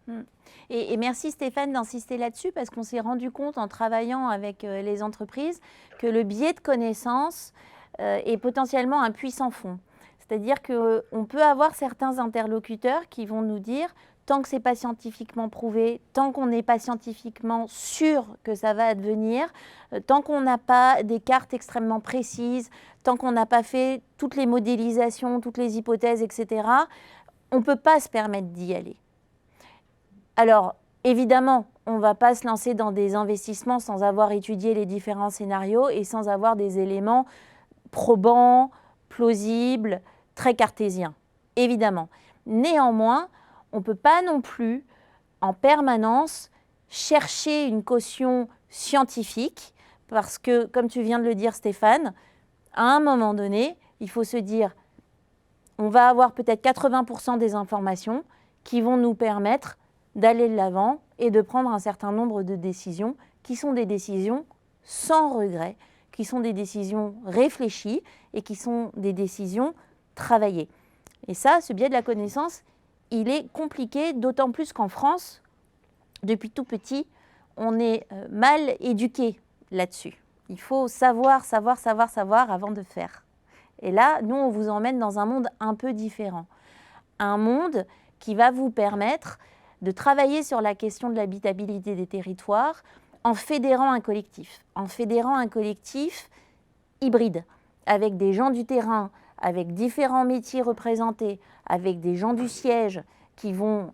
Et merci Stéphane d'insister là-dessus parce qu'on s'est rendu compte en travaillant avec les entreprises que le biais de connaissance est potentiellement un puits sans fond. C'est-à-dire qu'on peut avoir certains interlocuteurs qui vont nous dire tant que ce n'est pas scientifiquement prouvé, tant qu'on n'est pas scientifiquement sûr que ça va advenir, tant qu'on n'a pas des cartes extrêmement précises, tant qu'on n'a pas fait toutes les modélisations, toutes les hypothèses, etc., on ne peut pas se permettre d'y aller. Alors, évidemment, on ne va pas se lancer dans des investissements sans avoir étudié les différents scénarios et sans avoir des éléments probants, plausibles, très cartésiens, évidemment. Néanmoins, on ne peut pas non plus, en permanence, chercher une caution scientifique parce que, comme tu viens de le dire, Stéphane, à un moment donné, il faut se dire, on va avoir peut-être 80% des informations qui vont nous permettre d'aller de l'avant et de prendre un certain nombre de décisions qui sont des décisions sans regret, qui sont des décisions réfléchies et qui sont des décisions travaillées. Et ça, ce biais de la connaissance, il est compliqué, d'autant plus qu'en France, depuis tout petit, on est mal éduqué là-dessus. Il faut savoir avant de faire. Et là, nous, on vous emmène dans un monde un peu différent. Un monde qui va vous permettre de travailler sur la question de l'habitabilité des territoires en fédérant un collectif hybride, avec des gens du terrain, avec différents métiers représentés, avec des gens du siège qui vont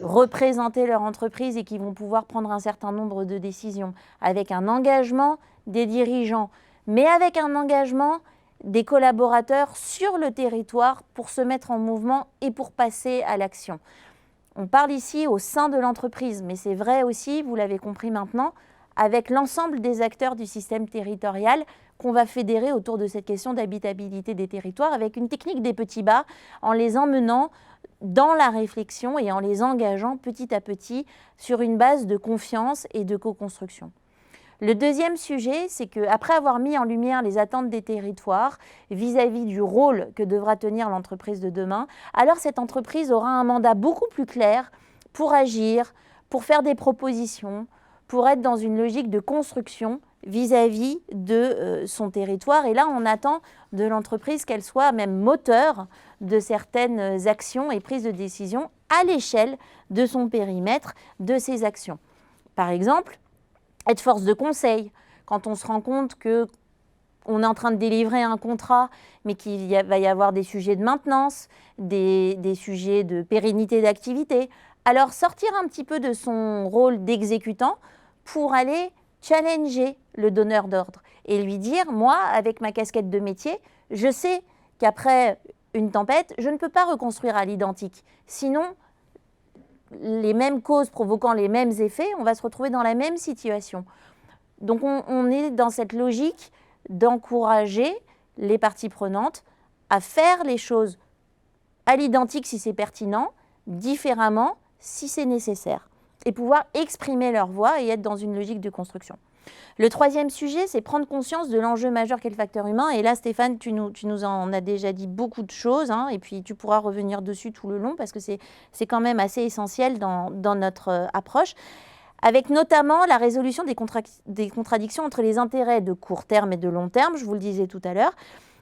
représenter leur entreprise et qui vont pouvoir prendre un certain nombre de décisions, avec un engagement des dirigeants, mais avec un engagement des collaborateurs sur le territoire pour se mettre en mouvement et pour passer à l'action. On parle ici au sein de l'entreprise, mais c'est vrai aussi, vous l'avez compris maintenant, avec l'ensemble des acteurs du système territorial qu'on va fédérer autour de cette question d'habitabilité des territoires avec une technique des petits bas, en les emmenant dans la réflexion et en les engageant petit à petit sur une base de confiance et de co-construction. Le deuxième sujet, c'est qu'après avoir mis en lumière les attentes des territoires vis-à-vis du rôle que devra tenir l'entreprise de demain, alors cette entreprise aura un mandat beaucoup plus clair pour agir, pour faire des propositions, pour être dans une logique de construction vis-à-vis de son territoire. Et là, on attend de l'entreprise qu'elle soit même moteur de certaines actions et prises de décision à l'échelle de son périmètre, de ses actions. Par exemple, être force de conseil, quand on se rend compte qu'on est en train de délivrer un contrat, mais qu'il va y avoir des sujets de maintenance, des sujets de pérennité d'activité. Alors sortir un petit peu de son rôle d'exécutant pour aller challenger le donneur d'ordre et lui dire, moi, avec ma casquette de métier, je sais qu'après une tempête, je ne peux pas reconstruire à l'identique. Sinon, les mêmes causes provoquant les mêmes effets, on va se retrouver dans la même situation. Donc on est dans cette logique d'encourager les parties prenantes à faire les choses à l'identique si c'est pertinent, différemment si c'est nécessaire, et pouvoir exprimer leur voix et être dans une logique de construction. Le troisième sujet, c'est prendre conscience de l'enjeu majeur qu'est le facteur humain. Et là, Stéphane, tu nous en as déjà dit beaucoup de choses, hein, et puis tu pourras revenir dessus tout le long parce que c'est quand même assez essentiel dans notre approche, avec notamment la résolution des contradictions entre les intérêts de court terme et de long terme, je vous le disais tout à l'heure,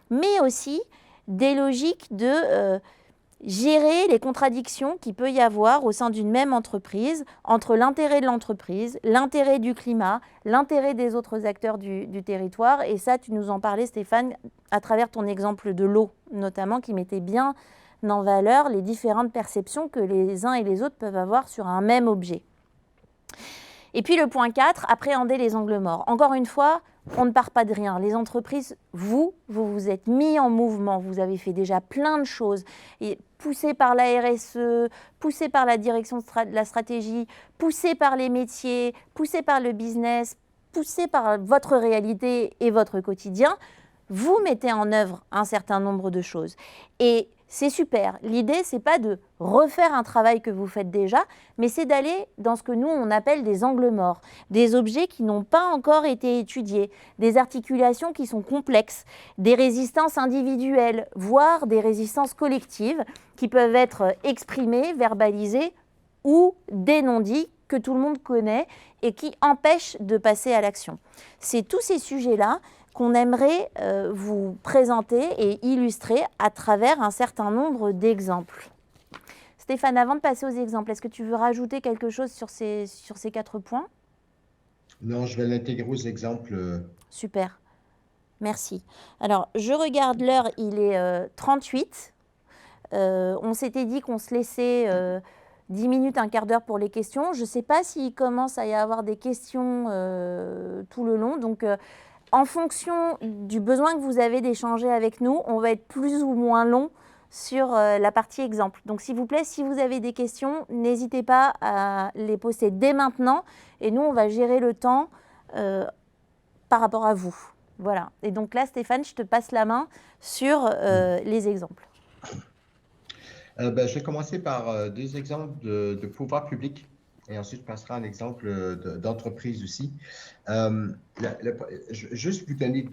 mais aussi des logiques de gérer les contradictions qu'il peut y avoir au sein d'une même entreprise entre l'intérêt de l'entreprise, l'intérêt du climat, l'intérêt des autres acteurs du territoire. Et ça, tu nous en parlais, Stéphane, à travers ton exemple de l'eau, notamment, qui mettait bien en valeur les différentes perceptions que les uns et les autres peuvent avoir sur un même objet. Et puis le point 4, appréhender les angles morts. Encore une fois, on ne part pas de rien. Les entreprises, vous vous êtes mis en mouvement, vous avez fait déjà plein de choses. Et poussé par la RSE, poussé par la direction de la stratégie, poussé par les métiers, poussé par le business, poussé par votre réalité et votre quotidien, vous mettez en œuvre un certain nombre de choses. Et c'est super. L'idée, c'est pas de refaire un travail que vous faites déjà, mais c'est d'aller dans ce que nous, on appelle des angles morts, des objets qui n'ont pas encore été étudiés, des articulations qui sont complexes, des résistances individuelles, voire des résistances collectives qui peuvent être exprimées, verbalisées ou des non-dits que tout le monde connaît et qui empêchent de passer à l'action. C'est tous ces sujets-là qu'on aimerait vous présenter et illustrer à travers un certain nombre d'exemples. Stéphane, avant de passer aux exemples, est-ce que tu veux rajouter quelque chose sur ces 4 points? Non, je vais l'intégrer aux exemples. Super, merci. Alors, je regarde l'heure, il est 38. On s'était dit qu'on se laissait 10 minutes, un quart d'heure pour les questions. Je ne sais pas s'il commence à y avoir des questions tout le long. Donc, en fonction du besoin que vous avez d'échanger avec nous, on va être plus ou moins long sur la partie exemple. Donc, s'il vous plaît, si vous avez des questions, n'hésitez pas à les poser dès maintenant. Et nous, on va gérer le temps par rapport à vous. Voilà. Et donc là, Stéphane, je te passe la main sur les exemples. Je vais commencer par 2 exemples de pouvoir public. Et ensuite, je passerai à un exemple d'entreprise aussi. Juste vous donner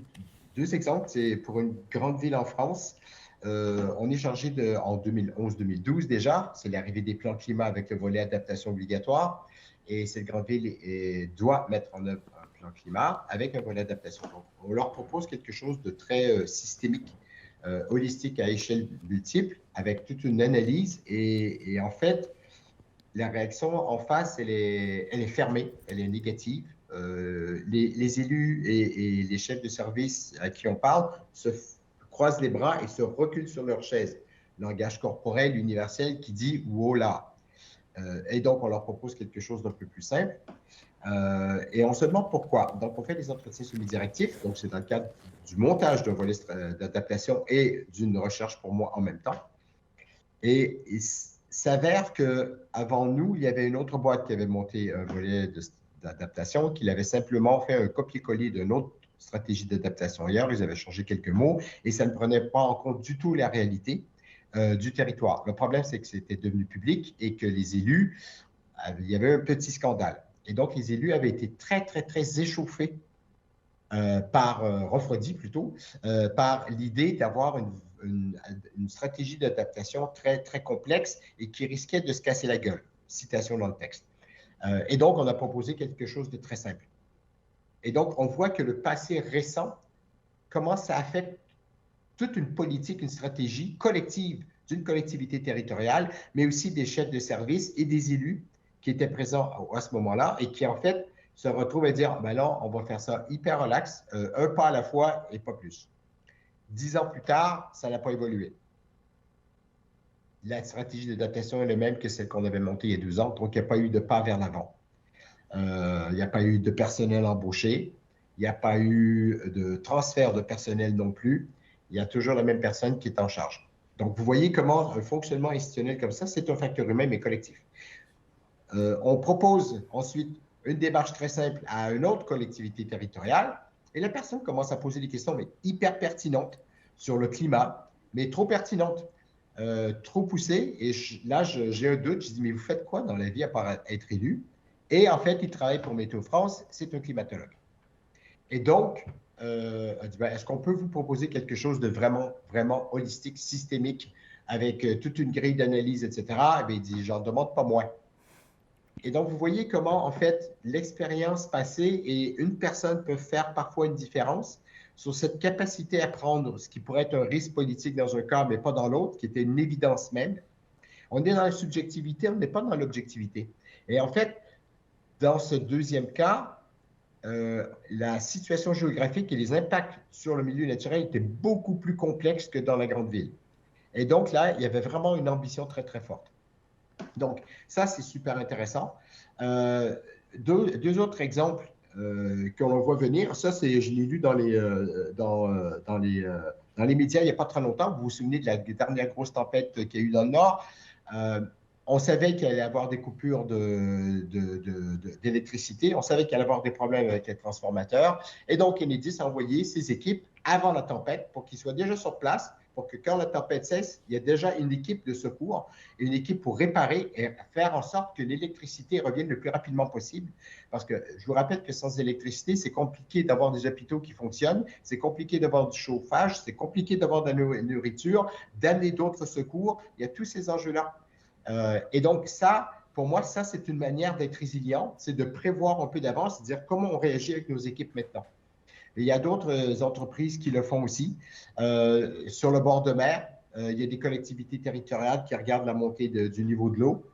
2 exemples. C'est pour une grande ville en France. On est chargé en 2011-2012 déjà. C'est l'arrivée des plans climat avec le volet adaptation obligatoire. Et cette grande ville doit mettre en œuvre un plan climat avec un volet adaptation. Donc, on leur propose quelque chose de très systémique, holistique à échelle multiple, avec toute une analyse. Et en fait, la réaction en face, elle est fermée, elle est négative. Les élus et les chefs de service à qui on parle se croisent les bras et se reculent sur leur chaise. Langage corporel universel qui dit « voilà ». Et donc, on leur propose quelque chose d'un peu plus simple. Et on se demande pourquoi. Donc, on fait des entretiens semi-directifs. Donc, c'est dans le cadre du montage d'un volet d'adaptation et d'une recherche pour moi en même temps. Et il s'avère qu'avant nous, il y avait une autre boîte qui avait monté un volet d'adaptation, qu'il avait simplement fait un copier-coller d'une autre stratégie d'adaptation ailleurs. Ils avaient changé quelques mots et ça ne prenait pas en compte du tout la réalité du territoire. Le problème, c'est que c'était devenu public et que les élus, il y avait un petit scandale. Et donc, les élus avaient été très, très, très échauffés refroidis plutôt, par l'idée d'avoir une stratégie d'adaptation très, très complexe et qui risquait de se casser la gueule. Citation dans le texte. Et donc, on a proposé quelque chose de très simple. Et donc, on voit que le passé récent commence à affecter toute une politique, une stratégie collective d'une collectivité territoriale, mais aussi des chefs de service et des élus qui étaient présents à ce moment-là et qui, en fait, se retrouvent à dire, ben là, on va faire ça hyper relax, un pas à la fois et pas plus. 10 ans plus tard, ça n'a pas évolué. La stratégie d'adaptation est la même que celle qu'on avait montée il y a 2 ans, donc il n'y a pas eu de pas vers l'avant. Il n'y a pas eu de personnel embauché, il n'y a pas eu de transfert de personnel non plus. Il y a toujours la même personne qui est en charge. Donc, vous voyez comment un fonctionnement institutionnel comme ça, c'est un facteur humain, mais collectif. On propose ensuite une démarche très simple à une autre collectivité territoriale et la personne commence à poser des questions, mais hyper pertinentes sur le climat, mais trop pertinentes, trop poussées. Et là, j'ai un doute. Je dis, mais vous faites quoi dans la vie à part être élu? Et en fait, il travaille pour Météo France, c'est un climatologue. Et donc, est-ce qu'on peut vous proposer quelque chose de vraiment, vraiment holistique, systémique, avec toute une grille d'analyse, etc. Et bien, il dit, j'en demande pas moins. Et donc, vous voyez comment, en fait, l'expérience passée et une personne peut faire parfois une différence sur cette capacité à prendre ce qui pourrait être un risque politique dans un cas, mais pas dans l'autre, qui était une évidence même. On est dans la subjectivité, on n'est pas dans l'objectivité. Et en fait, dans ce deuxième cas, la situation géographique et les impacts sur le milieu naturel étaient beaucoup plus complexes que dans la grande ville. Et donc là, il y avait vraiment une ambition très, très forte. Donc, ça, c'est super intéressant. 2 autres exemples qu'on voit venir. Ça, je l'ai lu dans les médias il n'y a pas très longtemps. Vous vous souvenez de la dernière grosse tempête qu'il y a eu dans le Nord. On savait qu'il allait y avoir des coupures d'électricité. On savait qu'il allait y avoir des problèmes avec les transformateurs. Et donc, Enedis a envoyé ses équipes avant la tempête pour qu'ils soient déjà sur place, pour que quand la tempête cesse, il y a déjà une équipe de secours, une équipe pour réparer et faire en sorte que l'électricité revienne le plus rapidement possible. Parce que je vous rappelle que sans électricité, c'est compliqué d'avoir des hôpitaux qui fonctionnent, c'est compliqué d'avoir du chauffage, c'est compliqué d'avoir de la nourriture, d'amener d'autres secours. Il y a tous ces enjeux-là. Et donc ça, pour moi, ça, c'est une manière d'être résilient, c'est de prévoir un peu d'avance, de dire comment on réagit avec nos équipes maintenant. Et il y a d'autres entreprises qui le font aussi. Sur le bord de mer, il y a des collectivités territoriales qui regardent la montée du niveau de l'eau.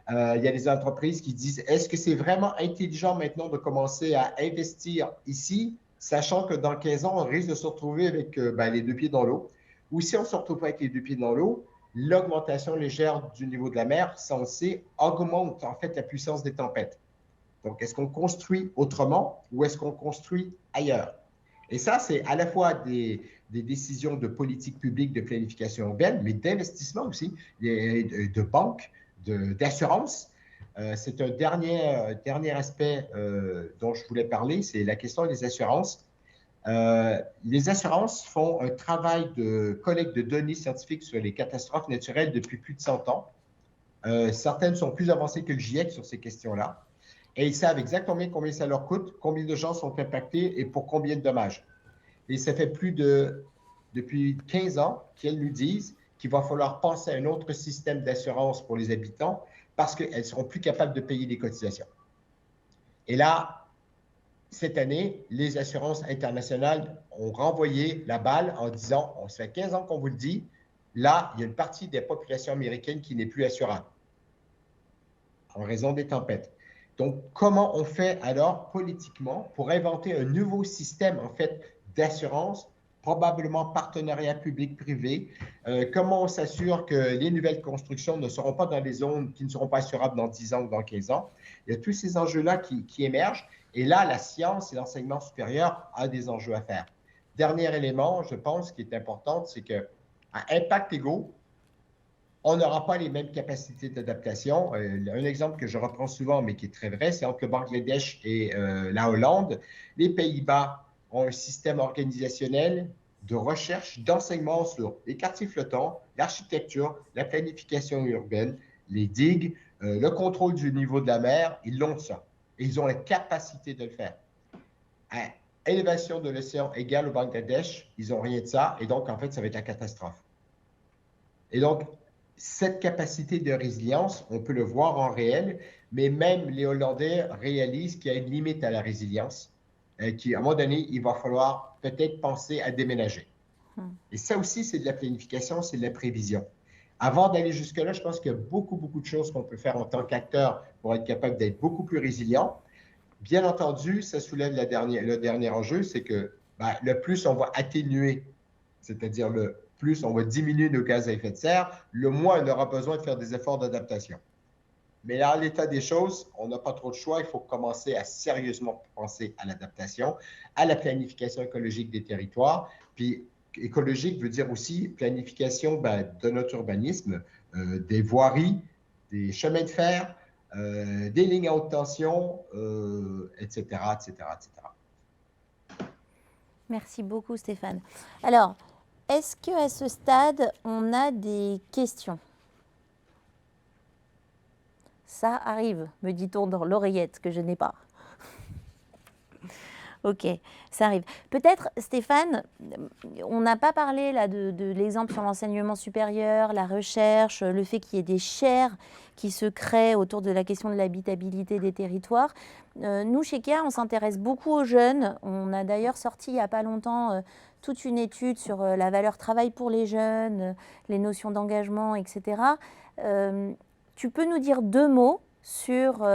Il y a des entreprises qui disent, est-ce que c'est vraiment intelligent maintenant de commencer à investir ici, sachant que dans 15 ans, on risque de se retrouver avec les deux pieds dans l'eau. Ou si on ne se retrouve pas avec les deux pieds dans l'eau, l'augmentation légère du niveau de la mer, ça on le sait, augmente en fait la puissance des tempêtes. Donc, est-ce qu'on construit autrement ou est-ce qu'on construit ailleurs? Et ça, c'est à la fois des décisions de politique publique, de planification urbaine, mais d'investissement aussi, de banques, d'assurance. C'est un dernier aspect dont je voulais parler, c'est la question des assurances. Les assurances font un travail de collecte de données scientifiques sur les catastrophes naturelles depuis plus de 100 ans. Certaines sont plus avancées que le GIEC sur ces questions-là. Et ils savent exactement combien ça leur coûte, combien de gens sont impactés et pour combien de dommages. Et ça fait depuis 15 ans qu'elles nous disent qu'il va falloir penser à un autre système d'assurance pour les habitants parce qu'elles ne seront plus capables de payer des cotisations. Et là, cette année, les assurances internationales ont renvoyé la balle en disant, on se fait 15 ans qu'on vous le dit, là, il y a une partie des populations américaines qui n'est plus assurable en raison des tempêtes. Donc, comment on fait alors politiquement pour inventer un nouveau système, en fait, d'assurance, probablement partenariat public-privé? Comment on s'assure que les nouvelles constructions ne seront pas dans des zones qui ne seront pas assurables dans 10 ans ou dans 15 ans? Il y a tous ces enjeux-là qui émergent. Et là, la science et l'enseignement supérieur ont des enjeux à faire. Dernier élément, je pense, qui est important, c'est qu'à impact égaux, on n'aura pas les mêmes capacités d'adaptation. Un exemple que je reprends souvent, mais qui est très vrai, c'est entre le Bangladesh et la Hollande. Les Pays-Bas ont un système organisationnel de recherche, d'enseignement sur les quartiers flottants, l'architecture, la planification urbaine, les digues, le contrôle du niveau de la mer. Ils l'ont ça. Et ils ont la capacité de le faire. À élévation de l'océan égale au Bangladesh, ils n'ont rien de ça. Et donc, en fait, ça va être la catastrophe. Et donc, cette capacité de résilience, on peut le voir en réel, mais même les Hollandais réalisent qu'il y a une limite à la résilience, qu'à un moment donné, il va falloir peut-être penser à déménager. Et ça aussi, c'est de la planification, c'est de la prévision. Avant d'aller jusque-là, je pense qu'il y a beaucoup de choses qu'on peut faire en tant qu'acteur pour être capable d'être beaucoup plus résilient. Bien entendu, ça soulève le dernier enjeu, c'est que le plus on va atténuer, c'est-à-dire le plus on va diminuer nos gaz à effet de serre, le moins on aura besoin de faire des efforts d'adaptation. Mais là, l'état des choses, on n'a pas trop de choix. Il faut commencer à sérieusement penser à l'adaptation, à la planification écologique des territoires. Puis, écologique veut dire aussi planification de notre urbanisme, des voiries, des chemins de fer, des lignes à haute tension, etc., etc., etc. Merci beaucoup, Stéphane. Alors, est-ce qu'à ce stade, on a des questions? Ça arrive, me dit-on dans l'oreillette que je n'ai pas. Ok, ça arrive. Peut-être, Stéphane, on n'a pas parlé là de l'exemple sur l'enseignement supérieur, la recherche, le fait qu'il y ait des chaires qui se créent autour de la question de l'habitabilité des territoires. Nous, chez KEA, on s'intéresse beaucoup aux jeunes. On a d'ailleurs sorti il n'y a pas longtemps toute une étude sur la valeur travail pour les jeunes, les notions d'engagement, etc. Tu peux nous dire 2 mots sur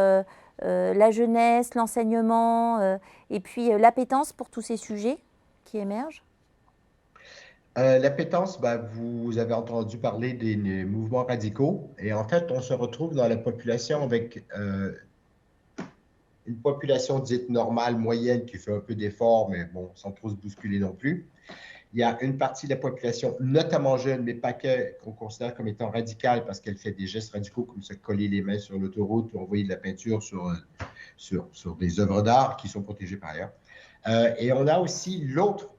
la jeunesse, l'enseignement et puis l'appétence pour tous ces sujets qui émergent? L'appétence, vous avez entendu parler des mouvements radicaux et en fait, on se retrouve dans la population avec une population dite normale, moyenne, qui fait un peu d'efforts, mais bon, sans trop se bousculer non plus. Il y a une partie de la population, notamment jeune, mais pas que, qu'on considère comme étant radicale parce qu'elle fait des gestes radicaux comme se coller les mains sur l'autoroute ou envoyer de la peinture sur des œuvres d'art qui sont protégées par ailleurs. Et on a aussi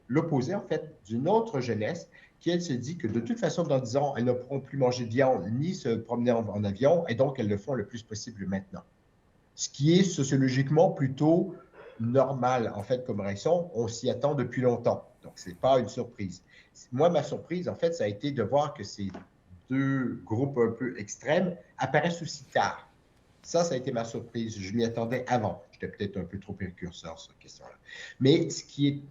l'opposé, en fait, d'une autre jeunesse qui, elle, se dit que de toute façon, dans 10 ans, elles ne pourront plus manger de viande ni se promener en avion et donc elles le font le plus possible maintenant. Ce qui est sociologiquement plutôt normal, en fait, comme réaction. On s'y attend depuis longtemps. Donc, ce n'est pas une surprise. Moi, ma surprise, en fait, ça a été de voir que ces 2 groupes un peu extrêmes apparaissent aussi tard. Ça a été ma surprise. Je m'y attendais avant. J'étais peut-être un peu trop précurseur sur cette question-là. Mais ce qui est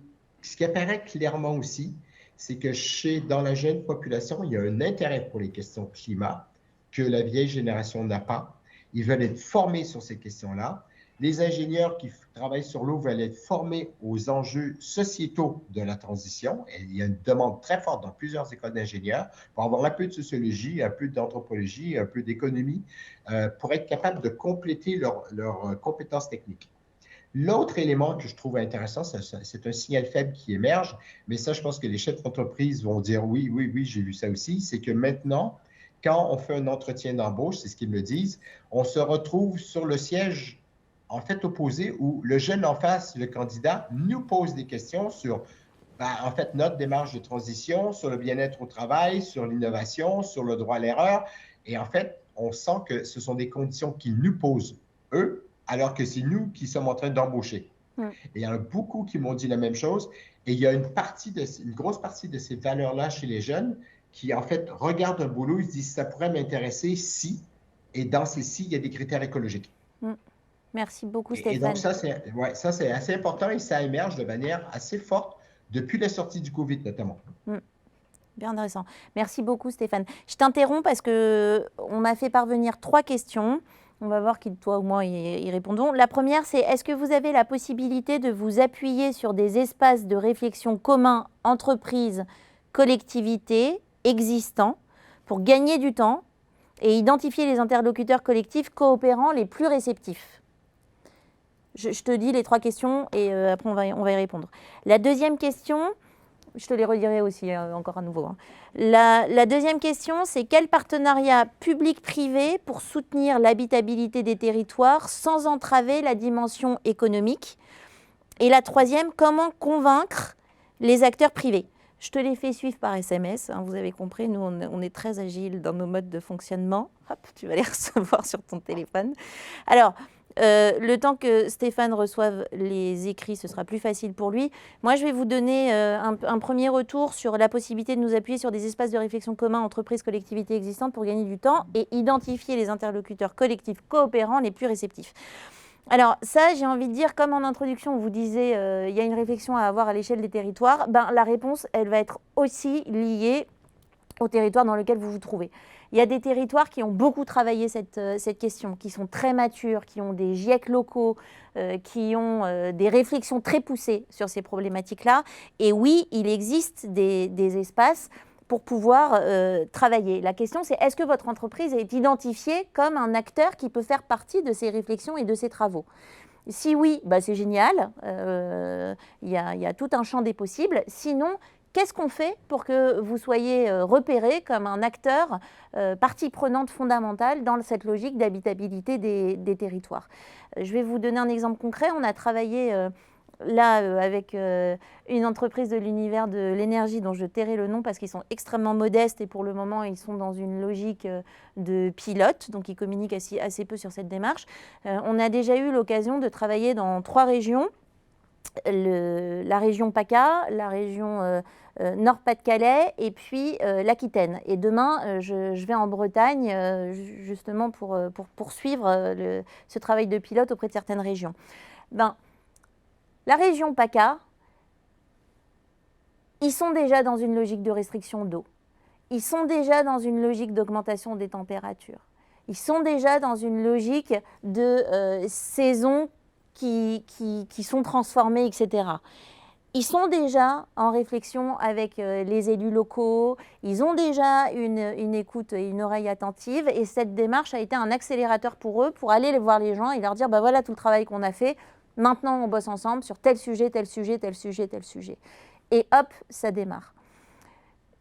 ce qui apparaît clairement aussi, c'est que dans la jeune population, il y a un intérêt pour les questions climat que la vieille génération n'a pas. Ils veulent être formés sur ces questions-là. Les ingénieurs qui travaillent sur l'eau veulent être formés aux enjeux sociétaux de la transition. Et il y a une demande très forte dans plusieurs écoles d'ingénieurs pour avoir un peu de sociologie, un peu d'anthropologie, un peu d'économie, pour être capable de compléter leurs compétences techniques. L'autre élément que je trouve intéressant, c'est un signal faible qui émerge, mais ça, je pense que les chefs d'entreprise vont dire oui, j'ai vu ça aussi, c'est que maintenant, quand on fait un entretien d'embauche, c'est ce qu'ils me disent, on se retrouve sur le siège en fait opposé où le jeune en face, le candidat, nous pose des questions sur en fait notre démarche de transition, sur le bien-être au travail, sur l'innovation, sur le droit à l'erreur. Et en fait, on sent que ce sont des conditions qu'ils nous posent, eux, alors que c'est nous qui sommes en train d'embaucher. Et il y en a beaucoup qui m'ont dit la même chose. Et il y a une grosse partie de ces valeurs-là chez les jeunes qui, en fait, regardent un boulot, ils se disent « ça pourrait m'intéresser si », et dans ces « si », il y a des critères écologiques. Merci beaucoup, Stéphane. Et donc, ça, c'est assez important et ça émerge de manière assez forte depuis la sortie du COVID, notamment. Bien intéressant. Merci beaucoup, Stéphane. Je t'interromps parce qu'on m'a fait parvenir 3 questions. On va voir qui, toi ou moi, y répondons. La première, c'est est-ce que vous avez la possibilité de vous appuyer sur des espaces de réflexion communs, entreprises, collectivités existants, pour gagner du temps et identifier les interlocuteurs collectifs coopérants les plus réceptifs? Je te dis les 3 questions et après on va y répondre. La deuxième question, je te les redirai aussi encore à nouveau. La deuxième question, c'est quel partenariat public-privé pour soutenir l'habitabilité des territoires sans entraver la dimension économique? Et la troisième, comment convaincre les acteurs privés? Je te les fais suivre par SMS, vous avez compris, nous on est très agile dans nos modes de fonctionnement. Hop, tu vas les recevoir sur ton téléphone. Alors, le temps que Stéphane reçoive les écrits, ce sera plus facile pour lui. Moi, je vais vous donner un premier retour sur la possibilité de nous appuyer sur des espaces de réflexion communs, entreprises, collectivités existantes pour gagner du temps et identifier les interlocuteurs collectifs coopérants les plus réceptifs. Alors ça, j'ai envie de dire, comme en introduction, on vous disait il y a une réflexion à avoir à l'échelle des territoires, la réponse, elle va être aussi liée au territoire dans lequel vous vous trouvez. Il y a des territoires qui ont beaucoup travaillé cette question, qui sont très matures, qui ont des GIEC locaux, qui ont des réflexions très poussées sur ces problématiques-là. Et oui, il existe des espaces pour pouvoir travailler. La question, c'est est-ce que votre entreprise est identifiée comme un acteur qui peut faire partie de ces réflexions et de ces travaux? Si oui, c'est génial, il y a tout un champ des possibles. Sinon, qu'est-ce qu'on fait pour que vous soyez repéré comme un acteur, partie prenante fondamentale dans cette logique d'habitabilité des territoires? Je vais vous donner un exemple concret. On a travaillé avec une entreprise de l'univers de l'énergie dont je tairai le nom parce qu'ils sont extrêmement modestes et pour le moment ils sont dans une logique de pilote, donc ils communiquent assez peu sur cette démarche. On a déjà eu l'occasion de travailler dans 3 régions. La région PACA, la région Nord-Pas-de-Calais et puis l'Aquitaine. Et demain, je vais en Bretagne justement pour poursuivre ce travail de pilote auprès de certaines régions. La région PACA, ils sont déjà dans une logique de restriction d'eau. Ils sont déjà dans une logique d'augmentation des températures. Ils sont déjà dans une logique de saisons qui sont transformés, etc. Ils sont déjà en réflexion avec les élus locaux, ils ont déjà une écoute et une oreille attentive et cette démarche a été un accélérateur pour eux pour aller voir les gens et leur dire voilà tout le travail qu'on a fait, maintenant on bosse ensemble sur tel sujet, tel sujet, tel sujet, tel sujet. Et hop, ça démarre.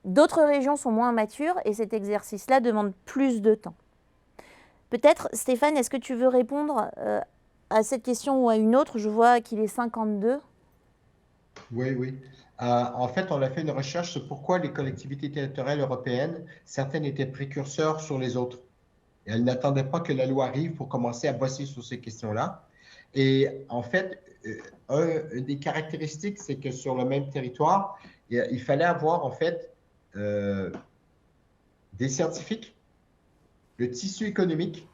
D'autres régions sont moins matures et cet exercice-là demande plus de temps. Peut-être, Stéphane, est-ce que tu veux répondre à cette question ou à une autre? Je vois qu'il est 52. Oui. En fait, on a fait une recherche sur pourquoi les collectivités territoriales européennes, certaines étaient précurseurs sur les autres. Et elles n'attendaient pas que la loi arrive pour commencer à bosser sur ces questions-là. Et en fait, une des caractéristiques, c'est que sur le même territoire, il fallait avoir en fait des scientifiques, le tissu économique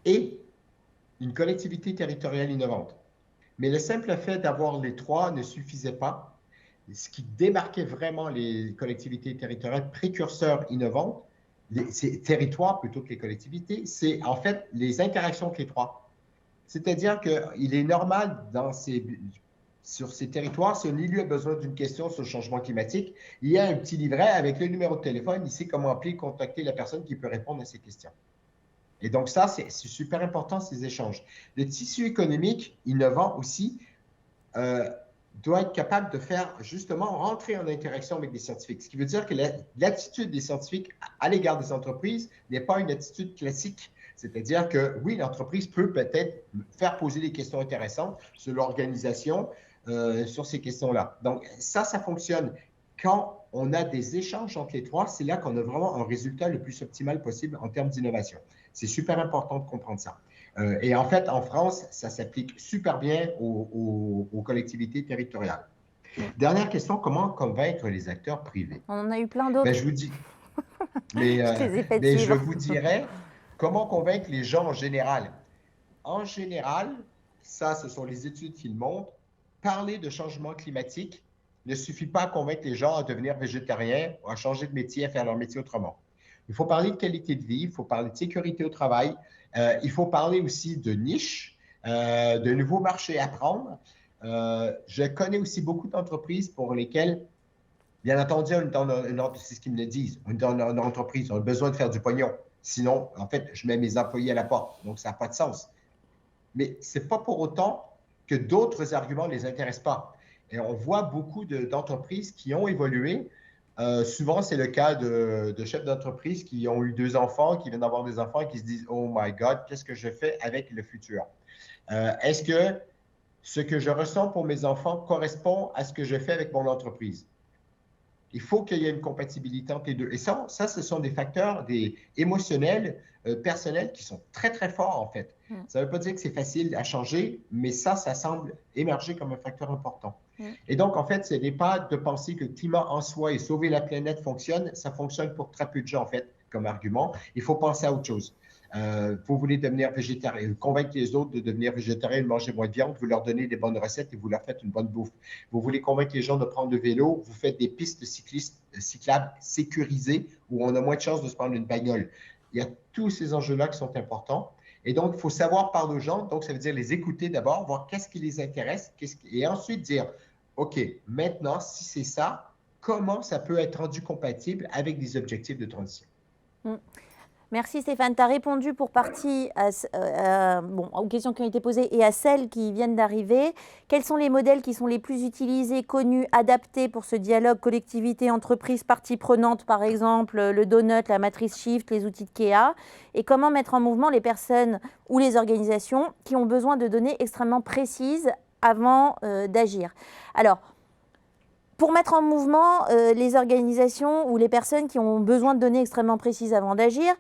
et une collectivité territoriale innovante. Mais le simple fait d'avoir les 3 ne suffisait pas ce qui démarquait vraiment les collectivités territoriales précurseurs innovantes, ces territoires plutôt que les collectivités, c'est en fait les interactions entre les trois. C'est-à-dire qu'il est normal sur ces territoires, si un élu a besoin d'une question sur le changement climatique, il y a un petit livret avec le numéro de téléphone, il sait comment appeler, contacter la personne qui peut répondre à ces questions. Et donc ça, c'est super important, ces échanges. Le tissu économique innovant aussi doit être capable de faire justement rentrer en interaction avec des scientifiques. Ce qui veut dire que l'attitude des scientifiques à l'égard des entreprises n'est pas une attitude classique. C'est-à-dire que oui, l'entreprise peut peut-être faire poser des questions intéressantes sur l'organisation, sur ces questions-là. Donc ça fonctionne. Quand on a des échanges entre les trois, c'est là qu'on a vraiment un résultat le plus optimal possible en termes d'innovation. C'est super important de comprendre ça. Et en fait, en France, ça s'applique super bien aux collectivités territoriales. Dernière question, comment convaincre les acteurs privés? On en a eu plein d'autres. Ben, je vous dis, mais je vous dirais, comment convaincre les gens en général? En général, ça, ce sont les études qui le montrent, parler de changement climatique ne suffit pas à convaincre les gens à devenir végétariens ou à changer de métier, à faire leur métier autrement. Il faut parler de qualité de vie, il faut parler de sécurité au travail, il faut parler aussi de niche, de nouveaux marchés à prendre. Je connais aussi beaucoup d'entreprises pour lesquelles, bien entendu, c'est ce qu'ils me disent, dans une entreprise, on a besoin de faire du pognon. Sinon, en fait, je mets mes employés à la porte, donc ça n'a pas de sens. Mais ce n'est pas pour autant que d'autres arguments ne les intéressent pas. Et on voit beaucoup d'entreprises qui ont évolué. Souvent, c'est le cas de chefs d'entreprise qui ont eu 2 enfants, qui viennent d'avoir des enfants et qui se disent « Oh my God, qu'est-ce que je fais avec le futur? Est-ce que ce que je ressens pour mes enfants correspond à ce que je fais avec mon entreprise? » Il faut qu'il y ait une compatibilité entre les deux. Et ça ce sont des facteurs émotionnels, personnels qui sont très, très forts en fait. Ça ne veut pas dire que c'est facile à changer, mais ça semble émerger comme un facteur important. Et donc, en fait, ce n'est pas de penser que le climat en soi et sauver la planète fonctionne. Ça fonctionne pour très peu de gens, en fait, comme argument. Il faut penser à autre chose. Vous voulez devenir végétarien, convaincre les autres de devenir végétarien, de manger moins de viande, vous leur donnez des bonnes recettes et vous leur faites une bonne bouffe. Vous voulez convaincre les gens de prendre le vélo, vous faites des pistes cyclables sécurisées où on a moins de chances de se prendre une bagnole. Il y a tous ces enjeux-là qui sont importants. Et donc, il faut savoir parler aux gens. Donc, ça veut dire les écouter d'abord, voir qu'est-ce qui les intéresse, et ensuite dire, OK, maintenant, si c'est ça, comment ça peut être rendu compatible avec des objectifs de transition? Merci Stéphane. Tu as répondu pour partie aux questions qui ont été posées et à celles qui viennent d'arriver. Quels sont les modèles qui sont les plus utilisés, connus, adaptés pour ce dialogue collectivité, entreprise, partie prenante, par exemple, le donut, la matrice Shift, les outils de KEA? Et comment mettre en mouvement les personnes ou les organisations qui ont besoin de données extrêmement précises avant d'agir? Alors, pour mettre en mouvement les organisations ou les personnes qui ont besoin de données extrêmement précises avant d'agir,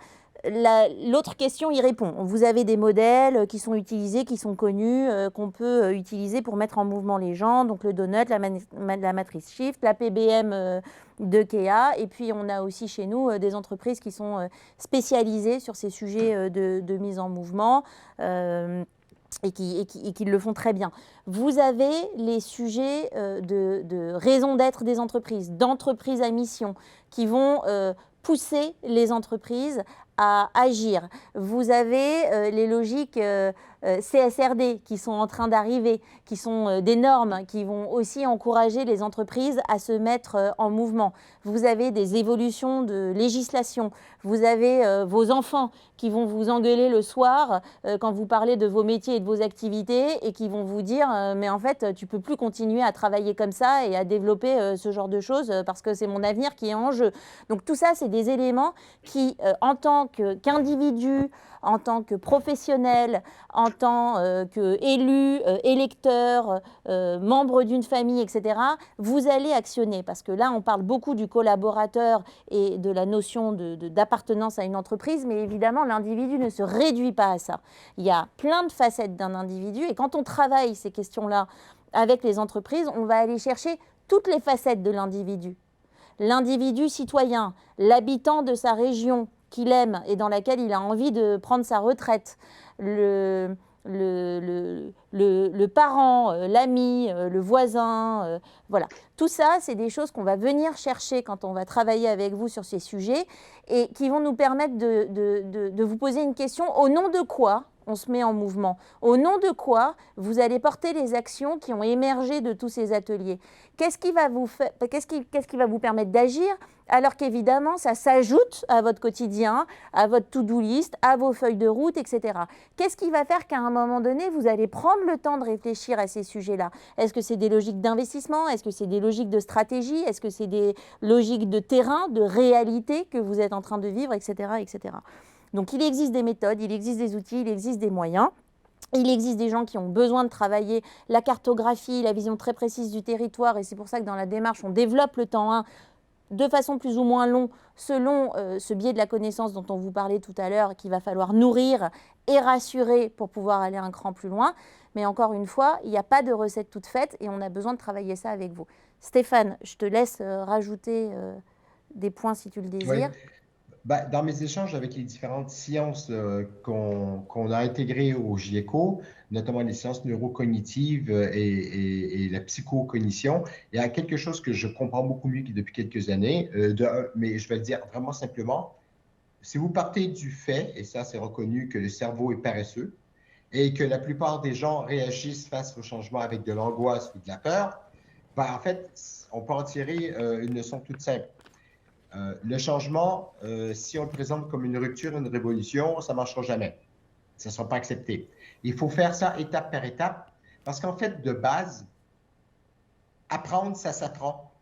l'autre question y répond. Vous avez des modèles qui sont utilisés, qui sont connus, qu'on peut utiliser pour mettre en mouvement les gens. Donc le donut, la matrice Shift, la PBM de KEA. Et puis on a aussi chez nous des entreprises qui sont spécialisées sur ces sujets de mise en mouvement. Et qui le font très bien. Vous avez les sujets de raison d'être des entreprises, d'entreprises à mission, qui vont pousser les entreprises à agir. Vous avez les logiques CSRD qui sont en train d'arriver, qui sont des normes qui vont aussi encourager les entreprises à se mettre en mouvement. Vous avez des évolutions de législation. Vous avez vos enfants qui vont vous engueuler le soir quand vous parlez de vos métiers et de vos activités et qui vont vous dire mais en fait tu peux plus continuer à travailler comme ça et à développer ce genre de choses parce que c'est mon avenir qui est en jeu. Donc tout ça c'est des éléments qui en tant qu'individu, en tant que professionnel, en tant qu'élu, électeur, membre d'une famille, etc., vous allez actionner. Parce que là, on parle beaucoup du collaborateur et de la notion d'appartenance à une entreprise, mais évidemment, l'individu ne se réduit pas à ça. Il y a plein de facettes d'un individu, et quand on travaille ces questions-là avec les entreprises, on va aller chercher toutes les facettes de l'individu. L'individu citoyen, l'habitant de sa région, qu'il aime et dans laquelle il a envie de prendre sa retraite, le parent, l'ami, le voisin, voilà. Tout ça, c'est des choses qu'on va venir chercher quand on va travailler avec vous sur ces sujets et qui vont nous permettre de vous poser une question. Au nom de quoi on se met en mouvement? Au nom de quoi vous allez porter les actions qui ont émergé de tous ces ateliers? Qu'est-ce qui va vous permettre d'agir alors qu'évidemment, ça s'ajoute à votre quotidien, à votre to-do list, à vos feuilles de route, etc. Qu'est-ce qui va faire qu'à un moment donné, vous allez prendre le temps de réfléchir à ces sujets-là? Est-ce que c'est des logiques d'investissement? Est-ce que c'est des logiques de stratégie? Est-ce que c'est des logiques de terrain, de réalité que vous êtes en train de vivre, etc., etc. Donc, il existe des méthodes, il existe des outils, il existe des moyens. Il existe des gens qui ont besoin de travailler la cartographie, la vision très précise du territoire. Et c'est pour ça que dans la démarche, on développe le temps 1 de façon plus ou moins longue, selon ce biais de la connaissance dont on vous parlait tout à l'heure, qu'il va falloir nourrir et rassurer pour pouvoir aller un cran plus loin. Mais encore une fois, il n'y a pas de recette toute faite et on a besoin de travailler ça avec vous. Stéphane, je te laisse rajouter des points si tu le désires. Oui. Dans mes échanges avec les différentes sciences qu'on a intégrées au GIECO, notamment les sciences neurocognitives et la psychocognition, il y a quelque chose que je comprends beaucoup mieux depuis quelques années, mais je vais le dire vraiment simplement. Si vous partez du fait, et ça c'est reconnu, que le cerveau est paresseux et que la plupart des gens réagissent face au changement avec de l'angoisse ou de la peur, en fait, on peut en tirer une leçon toute simple. Le changement, si on le présente comme une rupture, une révolution, ça ne marchera jamais. Ça ne sera pas accepté. Il faut faire ça étape par étape parce qu'en fait, de base, apprendre, ça s'apprend.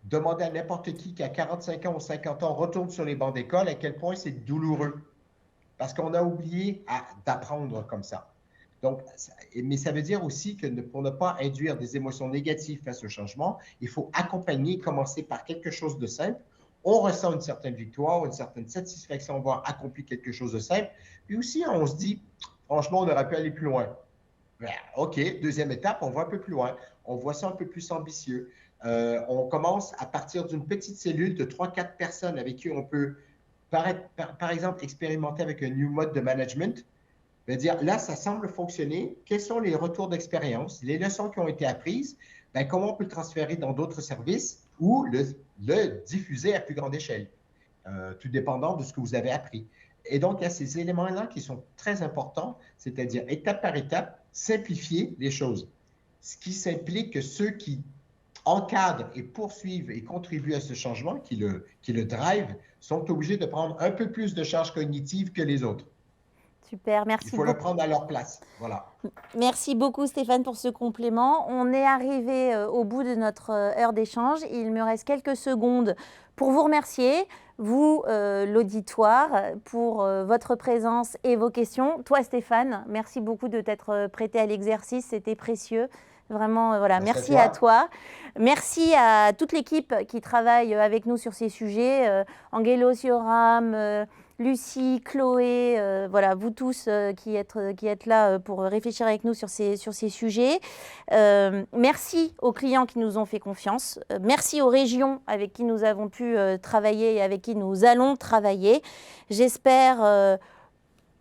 Demandez à n'importe qui a 45 ans ou 50 ans retourne sur les bancs d'école à quel point c'est douloureux parce qu'on a oublié d'apprendre comme ça. Donc, mais ça veut dire aussi que pour ne pas induire des émotions négatives face au changement, il faut accompagner, commencer par quelque chose de simple. On ressent une certaine victoire, une certaine satisfaction d'avoir accompli quelque chose de simple. Puis aussi, on se dit, franchement, on aurait pu aller plus loin. OK, deuxième étape, on va un peu plus loin. On voit ça un peu plus ambitieux. On commence à partir d'une petite cellule de 3-4 personnes avec qui on peut, par exemple, expérimenter avec un new mode de management. Dire, là, ça semble fonctionner. Quels sont les retours d'expérience, les leçons qui ont été apprises? Comment on peut le transférer dans d'autres services ou le diffuser à plus grande échelle, tout dépendant de ce que vous avez appris. Et donc, il y a ces éléments-là qui sont très importants, c'est-à-dire étape par étape, simplifier les choses. Ce qui s'implique que ceux qui encadrent et poursuivent et contribuent à ce changement, qui le drive, sont obligés de prendre un peu plus de charge cognitive que les autres. Super, merci beaucoup. Il faut le prendre à leur place. Voilà. Merci beaucoup Stéphane pour ce complément. On est arrivé au bout de notre heure d'échange. Il me reste quelques secondes pour vous remercier, vous, l'auditoire, pour votre présence et vos questions. Toi Stéphane, merci beaucoup de t'être prêté à l'exercice, c'était précieux. Vraiment, voilà, merci à toi. Merci à toute l'équipe qui travaille avec nous sur ces sujets. Angelo, Sioram, Lucie, Chloé, voilà, vous tous qui êtes là pour réfléchir avec nous sur ces sujets. Merci aux clients qui nous ont fait confiance. Merci aux régions avec qui nous avons pu travailler et avec qui nous allons travailler. J'espère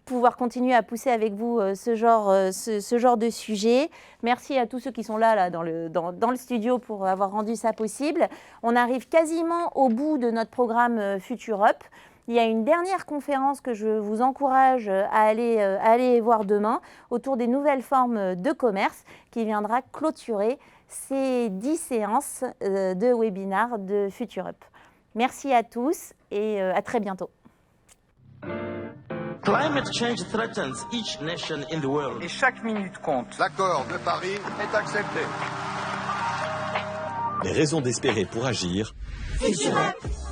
pouvoir continuer à pousser avec vous ce genre de sujet. Merci à tous ceux qui sont là dans le studio pour avoir rendu ça possible. On arrive quasiment au bout de notre programme FutureUp. Il y a une dernière conférence que je vous encourage à aller voir demain autour des nouvelles formes de commerce qui viendra clôturer ces 10 séances de webinaire de FutureUp. Merci à tous et à très bientôt. Climate change threatens each nation in the world. Et chaque minute compte. L'accord de Paris est accepté. Les raisons d'espérer pour agir. FutureUp.